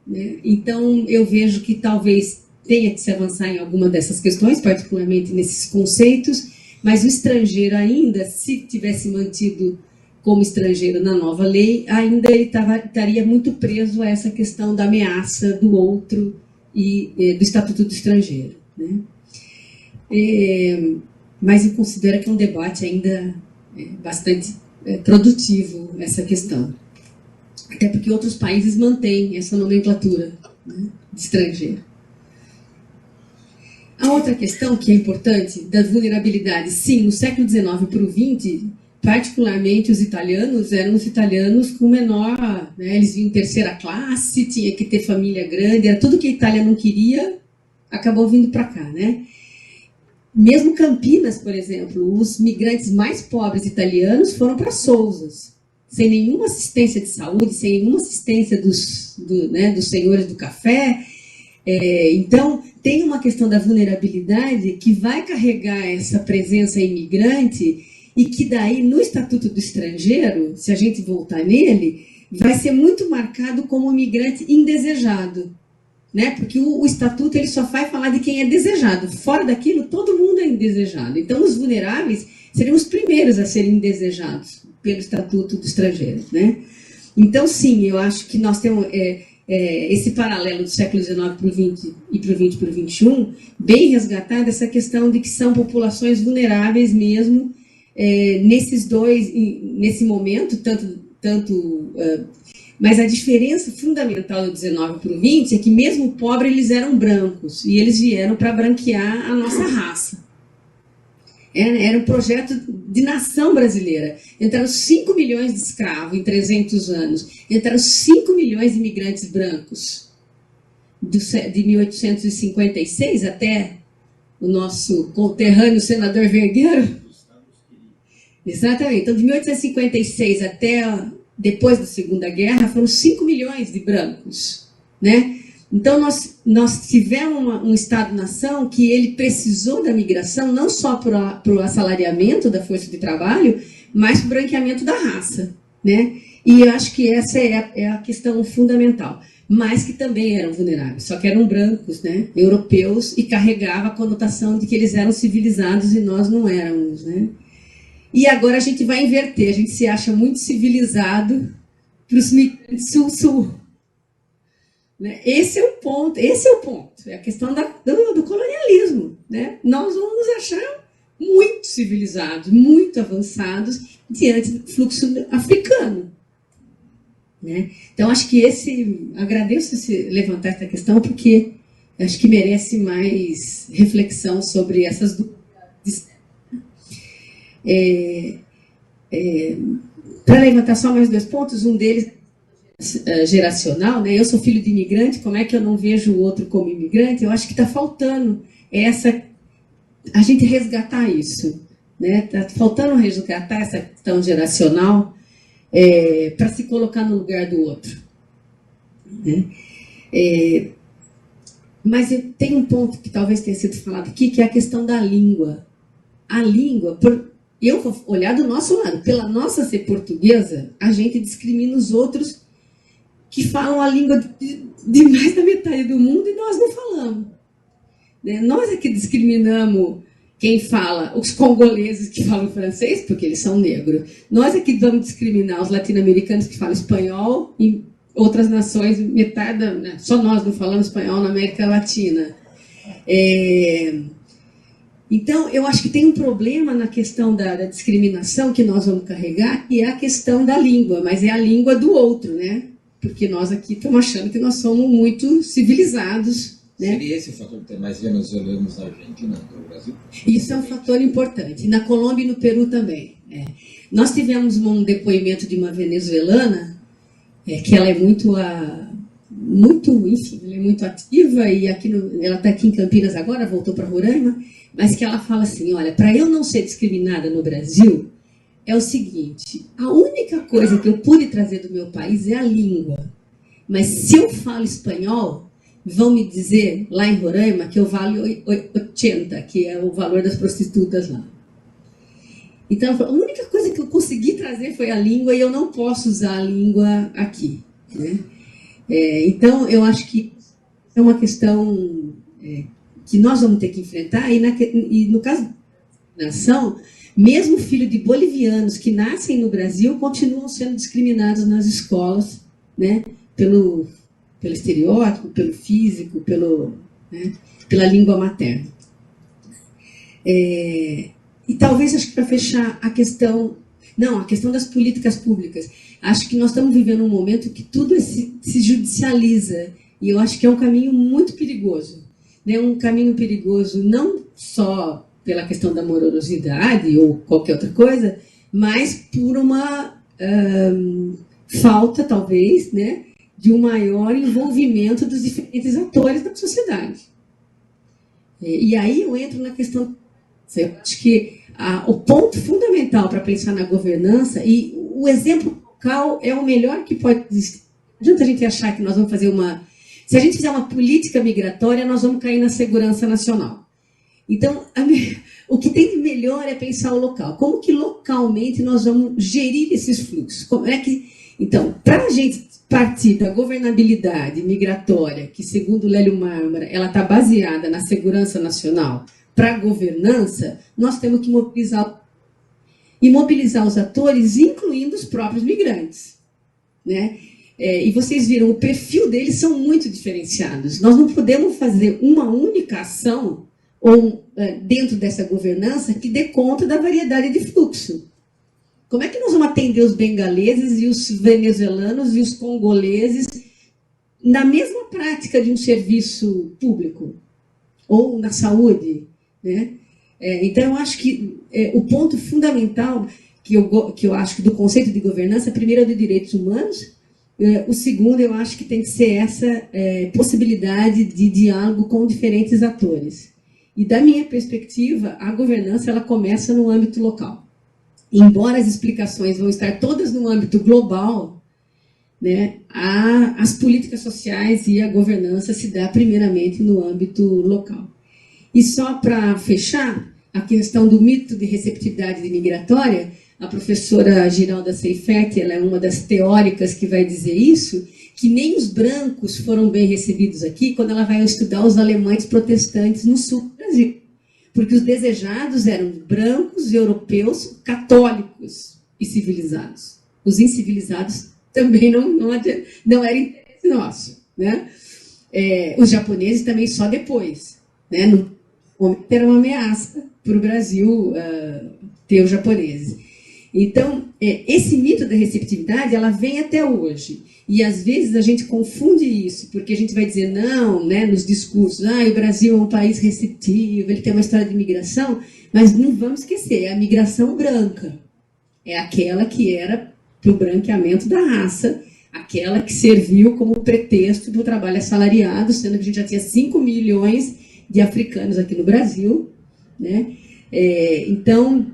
Né? Então, eu vejo que talvez tenha que se avançar em alguma dessas questões, particularmente nesses conceitos, mas o estrangeiro ainda, se tivesse mantido como estrangeiro na nova lei, ainda ele estaria muito preso a essa questão da ameaça do outro e do Estatuto do Estrangeiro. Né? Mas eu considero que é um debate ainda bastante produtivo, essa questão. Até porque outros países mantêm essa nomenclatura, né, de estrangeiro. A outra questão que é importante, da vulnerabilidade, sim, no século XIX para o XX, particularmente os italianos, eram os italianos com menor, né, eles vinham em terceira classe, tinha que ter família grande, era tudo que a Itália não queria, acabou vindo para cá, né? Mesmo Campinas, por exemplo, os migrantes mais pobres italianos foram para Sousas, sem nenhuma assistência de saúde, sem nenhuma assistência dos senhores do café. Então, tem uma questão da vulnerabilidade que vai carregar essa presença imigrante e que daí, no Estatuto do Estrangeiro, se a gente voltar nele, vai ser muito marcado como imigrante indesejado. Né? Porque o Estatuto ele só vai falar de quem é desejado. Fora daquilo, todo mundo é indesejado. Então, os vulneráveis seriam os primeiros a serem indesejados pelo Estatuto do Estrangeiro. Né? Então, sim, eu acho que nós temos esse paralelo do século XIX para o XX e para o XX para o XXI, bem resgatado essa questão de que são populações vulneráveis mesmo, nesse momento, mas a diferença fundamental do XIX para o XX é que mesmo pobres eles eram brancos e eles vieram para branquear a nossa raça. Era um projeto de nação brasileira. Entraram 5 milhões de escravos em 300 anos. Entraram 5 milhões de imigrantes brancos. De 1856 até o nosso conterrâneo senador Vergueiro. Exatamente. Então, de 1856 até depois da Segunda Guerra, foram 5 milhões de brancos. Né? Então, nós tivemos um Estado-nação que ele precisou da migração não só para o assalariamento da força de trabalho, mas para o branqueamento da raça. Né? E eu acho que essa é a questão fundamental. Mas que também eram vulneráveis, só que eram brancos, né? Europeus, e carregava a conotação de que eles eram civilizados e nós não éramos. Né? E agora a gente vai inverter, a gente se acha muito civilizado para os migrantes sul-sul. Esse é o ponto, é a questão do colonialismo. Né? Nós vamos nos achar muito civilizados, muito avançados diante do fluxo africano. Né? Então, acho que agradeço levantar essa questão, porque acho que merece mais reflexão sobre essas dúvidas. Para levantar só mais 2 pontos, um deles geracional, né? Eu sou filho de imigrante, como é que eu não vejo o outro como imigrante? Eu acho que está faltando a gente resgatar isso, né? Está faltando resgatar essa questão geracional para se colocar no lugar do outro. Né? Mas tem um ponto que talvez tenha sido falado aqui, que é a questão da língua. A língua, eu vou olhar do nosso lado, pela nossa ser portuguesa, a gente discrimina os outros que falam a língua de mais da metade do mundo e nós não falamos. Né? Nós é que discriminamos quem fala, os congoleses que falam francês, porque eles são negros. Nós aqui vamos discriminar os latino-americanos que falam espanhol e outras nações, metade, só nós não falamos espanhol na América Latina. Então, eu acho que tem um problema na questão da discriminação que nós vamos carregar, que é a questão da língua, mas é a língua do outro, né? Porque nós aqui estamos achando que nós somos muito civilizados, né? Seria esse o fator de ter mais venezuelanos na Argentina do que no Brasil? Isso é um fator importante. Na Colômbia e no Peru também. Nós tivemos um depoimento de uma venezuelana, que ela é muito enfim, ela é muito ativa, e ela está aqui em Campinas agora, voltou para Roraima, mas que ela fala assim, olha, para eu não ser discriminada no Brasil, é o seguinte, a única coisa que eu pude trazer do meu país é a língua, mas se eu falo espanhol, vão me dizer, lá em Roraima, que eu valho 80, que é o valor das prostitutas lá. Então, a única coisa que eu consegui trazer foi a língua, e eu não posso usar a língua aqui, né? Então, eu acho que é uma questão que nós vamos ter que enfrentar, e no caso da nação, mesmo filho de bolivianos que nascem no Brasil continuam sendo discriminados nas escolas, né, pelo estereótipo, pelo físico, pela língua materna. E talvez, acho que para fechar, a questão das políticas públicas. Acho que nós estamos vivendo um momento que tudo se judicializa, e eu acho que é um caminho muito perigoso. Né? Um caminho perigoso não só pela questão da morosidade ou qualquer outra coisa, mas por uma falta, talvez, né, de um maior envolvimento dos diferentes atores da sociedade. E aí eu entro na questão, eu acho que o ponto fundamental para pensar na governança, e o exemplo local é o melhor que pode existir. Não adianta a gente achar que nós vamos fazer se a gente fizer uma política migratória, nós vamos cair na segurança nacional. Então, o que tem de melhor é pensar o local. Como que localmente nós vamos gerir esses fluxos? Então, para a gente partir da governabilidade migratória, que segundo Lélio Marmara, ela está baseada na segurança nacional, para a governança, nós temos que mobilizar os atores, incluindo os próprios migrantes, né? E vocês viram, o perfil deles são muito diferenciados. Nós não podemos fazer uma única ação dentro dessa governança que dê conta da variedade de fluxo. Como é que nós vamos atender os bengaleses e os venezuelanos e os congoleses na mesma prática de um serviço público ou na saúde, né? Então, eu acho que o ponto fundamental que eu acho que do conceito de governança, primeiro é o de direitos humanos, o segundo, eu acho que tem que ser essa possibilidade de diálogo com diferentes atores. E, da minha perspectiva, a governança ela começa no âmbito local. Embora as explicações vão estar todas no âmbito global, né, as políticas sociais e a governança se dá primeiramente no âmbito local. E só para fechar, a questão do mito de receptividade migratória, a professora Giralda Seifert, ela é uma das teóricas que vai dizer isso, que nem os brancos foram bem recebidos aqui quando ela vai estudar os alemães protestantes no sul do Brasil. Porque os desejados eram brancos, europeus, católicos e civilizados. Os incivilizados também não era interesse nosso, né? Os japoneses também só depois, né? No momento era uma ameaça para o Brasil ter os japoneses. Então, esse mito da receptividade, ela vem até hoje. E, às vezes, a gente confunde isso, porque a gente vai dizer, não, né, nos discursos, o Brasil é um país receptivo, ele tem uma história de imigração, mas não vamos esquecer, é a migração branca. É aquela que era para o branqueamento da raça, aquela que serviu como pretexto do trabalho assalariado, sendo que a gente já tinha 5 milhões de africanos aqui no Brasil, né? Então,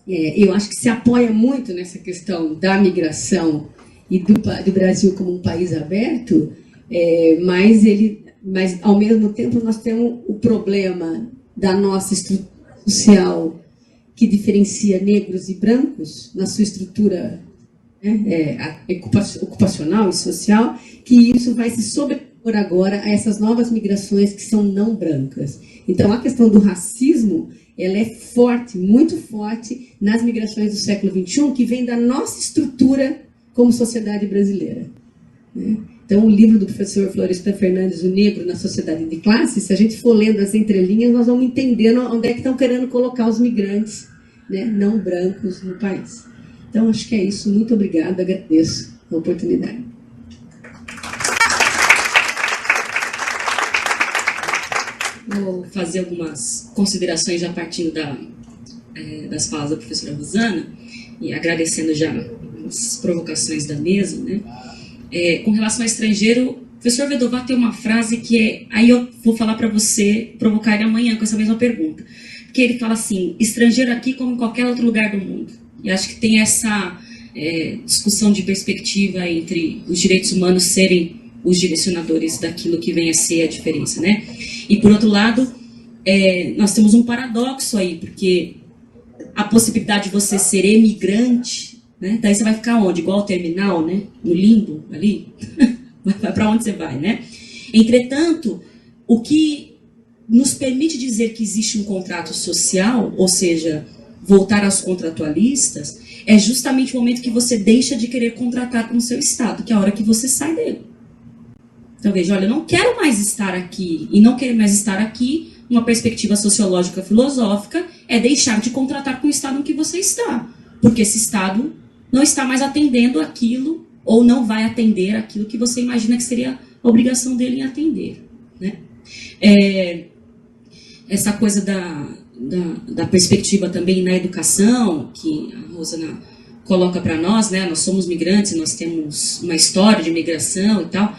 eu acho que se apoia muito nessa questão da migração e do Brasil como um país aberto, mas, ao mesmo tempo, nós temos o problema da nossa estrutura social que diferencia negros e brancos na sua estrutura ocupacional e social, que isso vai se sobrepor agora a essas novas migrações que são não brancas. Então, a questão do racismo, ela é forte, muito forte nas migrações do século XXI, que vem da nossa estrutura como sociedade brasileira, né? Então, o livro do professor Florestan Fernandes, O Negro na Sociedade de Classe, se a gente for lendo as entrelinhas, nós vamos entendendo onde é que estão querendo colocar os migrantes, né, não brancos no país. Então, acho que é isso. Muito obrigada, agradeço a oportunidade. Vou fazer algumas considerações já partindo das falas da professora Rosana, e agradecendo já as provocações da mesa, né? Com relação ao estrangeiro, o professor Vedová tem uma frase que aí eu vou falar para você, provocar ele amanhã com essa mesma pergunta. Porque ele fala assim, estrangeiro aqui como em qualquer outro lugar do mundo. E acho que tem essa discussão de perspectiva entre os direitos humanos serem os direcionadores daquilo que vem a ser a diferença, né? E, por outro lado, nós temos um paradoxo aí, porque a possibilidade de você ser emigrante, né? Daí você vai ficar onde? Igual ao terminal, né? No limbo, ali? Vai para onde você vai, né? Entretanto, o que nos permite dizer que existe um contrato social, ou seja, voltar aos contratualistas, é justamente o momento que você deixa de querer contratar com o seu Estado, que é a hora que você sai dele. Então, veja, olha, eu não quero mais estar aqui, e não querer mais estar aqui, uma perspectiva sociológica filosófica, é deixar de contratar com o Estado em que você está. Porque esse Estado não está mais atendendo aquilo, ou não vai atender aquilo que você imagina que seria a obrigação dele em atender, né? Essa coisa da perspectiva também na educação, que a Rosana coloca para nós, né? Nós somos migrantes, nós temos uma história de migração e tal.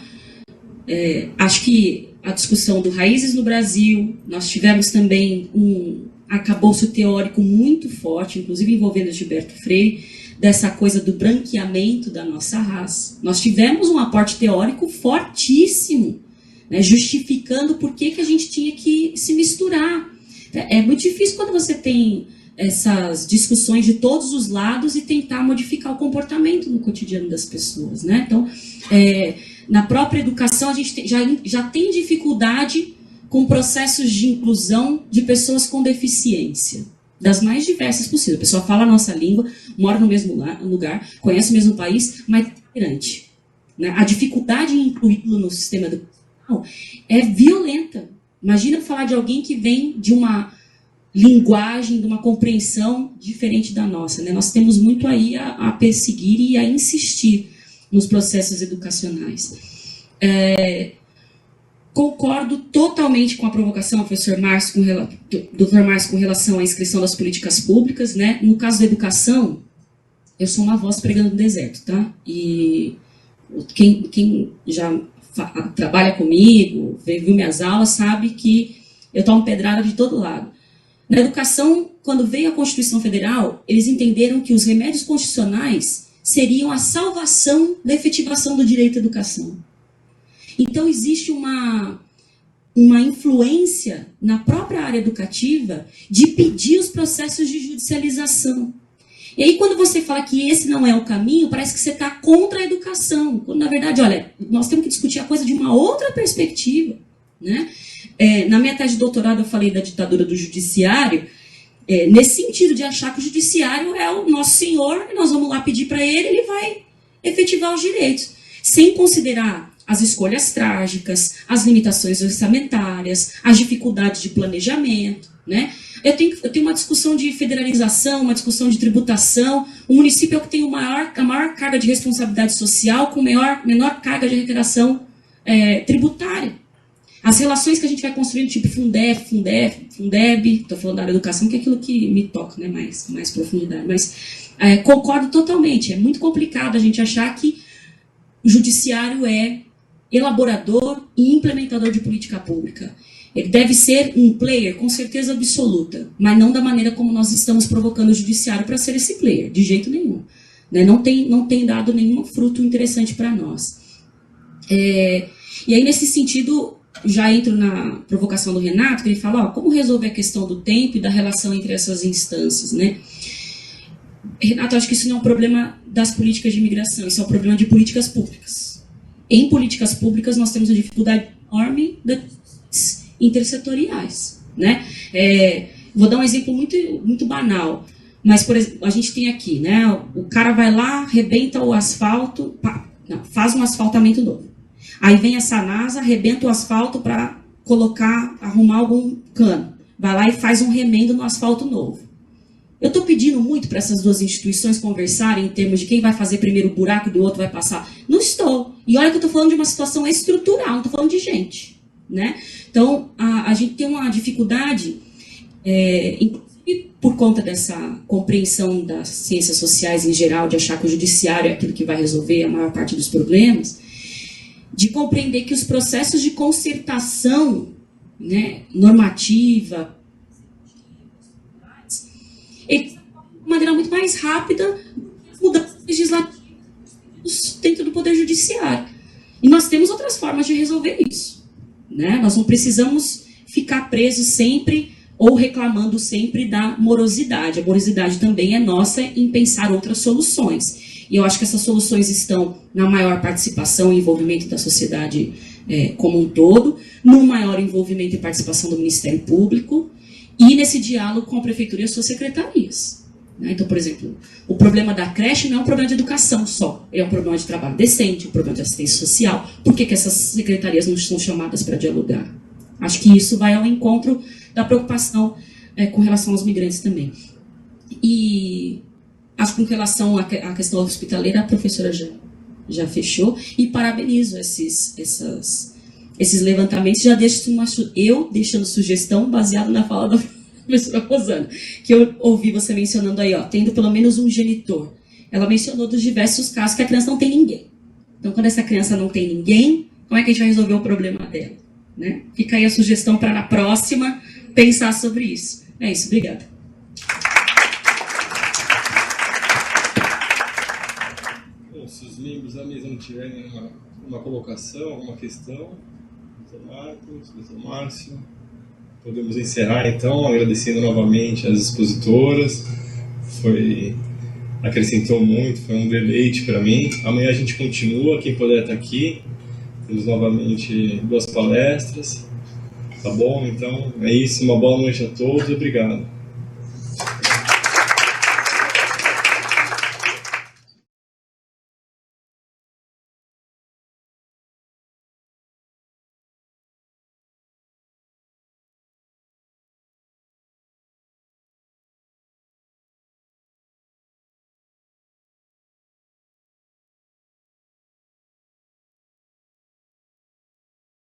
Acho que a discussão do Raízes no Brasil, nós tivemos também um arcabouço teórico muito forte, inclusive envolvendo Gilberto Freire, dessa coisa do branqueamento da nossa raça. Nós tivemos um aporte teórico fortíssimo, né, justificando por que a gente tinha que se misturar. É muito difícil quando você tem essas discussões de todos os lados e tentar modificar o comportamento no cotidiano das pessoas, né? Então, na própria educação, a gente já tem dificuldade com processos de inclusão de pessoas com deficiência, das mais diversas possíveis. A pessoa fala a nossa língua, mora no mesmo lugar, conhece o mesmo país, mas é diferente, né? A dificuldade em incluí-lo no sistema educacional é violenta. Imagina falar de alguém que vem de uma linguagem, de uma compreensão diferente da nossa, né? Nós temos muito aí a perseguir e a insistir nos processos educacionais. Concordo totalmente com a provocação do professor Márcio, Dr. Márcio, com relação à inscrição das políticas públicas, né? No caso da educação, eu sou uma voz pregando no deserto, tá? E quem já trabalha comigo, viu minhas aulas, sabe que eu tomo pedrada de todo lado. Na educação, quando veio a Constituição Federal, eles entenderam que os remédios constitucionais seriam a salvação da efetivação do direito à educação. Então, existe uma influência na própria área educativa de pedir os processos de judicialização. E aí, quando você fala que esse não é o caminho, parece que você está contra a educação. Quando, na verdade, olha, nós temos que discutir a coisa de uma outra perspectiva, né? Na minha tese de doutorado, eu falei da ditadura do judiciário, nesse sentido de achar que o judiciário é o nosso senhor, e nós vamos lá pedir para ele vai efetivar os direitos, sem considerar as escolhas trágicas, as limitações orçamentárias, as dificuldades de planejamento, né? Eu tenho uma discussão de federalização, uma discussão de tributação. O município é o que tem a maior carga de responsabilidade social com menor carga de arrecadação tributária. As relações que a gente vai construindo, tipo Fundeb, estou falando da área da educação, que é aquilo que me toca, né, mais profundidade. Mas concordo totalmente, é muito complicado a gente achar que o judiciário é elaborador e implementador de política pública. Ele deve ser um player, com certeza absoluta, mas não da maneira como nós estamos provocando o judiciário para ser esse player, de jeito nenhum, né? Não tem dado nenhum fruto interessante para nós. E aí, nesse sentido, já entro na provocação do Renato, que ele fala, como resolver a questão do tempo e da relação entre essas instâncias, né? Renato, acho que isso não é um problema das políticas de imigração, isso é um problema de políticas públicas. Em políticas públicas, nós temos uma dificuldade enorme das intersetoriais, né? Vou dar um exemplo muito banal. Mas, por exemplo, a gente tem aqui, né? O cara vai lá, arrebenta o asfalto, faz um asfaltamento novo. Aí vem a Sanasa, arrebenta o asfalto para arrumar algum cano. Vai lá e faz um remendo no asfalto novo. Eu estou pedindo muito para essas duas instituições conversarem em termos de quem vai fazer primeiro o buraco e do outro vai passar. Não estou. E olha que eu estou falando de uma situação estrutural, não estou falando de gente. Né? Então, a gente tem uma dificuldade, inclusive por conta dessa compreensão das ciências sociais em geral, de achar que o judiciário é aquilo que vai resolver a maior parte dos problemas, de compreender que os processos de concertação, né, normativa, de maneira muito mais rápida, mudanças legislativas dentro do Poder Judiciário. E nós temos outras formas de resolver isso. Né? Nós não precisamos ficar presos sempre ou reclamando sempre da morosidade. A morosidade também é nossa em pensar outras soluções. E eu acho que essas soluções estão na maior participação e envolvimento da sociedade como um todo, no maior envolvimento e participação do Ministério Público e nesse diálogo com a Prefeitura e as suas secretarias. Né? Então, por exemplo, o problema da creche não é um problema de educação só, é um problema de trabalho decente, um problema de assistência social. Por que essas secretarias não são chamadas para dialogar? Acho que isso vai ao encontro da preocupação com relação aos migrantes também. E acho que com relação à questão hospitaleira, a professora já fechou, e parabenizo esses levantamentos, já deixando sugestão baseada na fala da professora Rosana, que eu ouvi você mencionando aí, tendo pelo menos um genitor. Ela mencionou dos diversos casos que a criança não tem ninguém. Então, quando essa criança não tem ninguém, como é que a gente vai resolver o problema dela? Né? Fica aí a sugestão para na próxima pensar sobre isso. É isso, obrigada. Bom, se os membros da mesa não tiverem uma colocação, alguma questão, doutor Marcos, doutor Márcio, podemos encerrar então, agradecendo novamente as expositoras. Acrescentou muito, foi um deleite para mim. Amanhã a gente continua, quem puder estar aqui. Temos novamente 2 palestras. Tá bom? Então é isso, uma boa noite a todos, obrigado.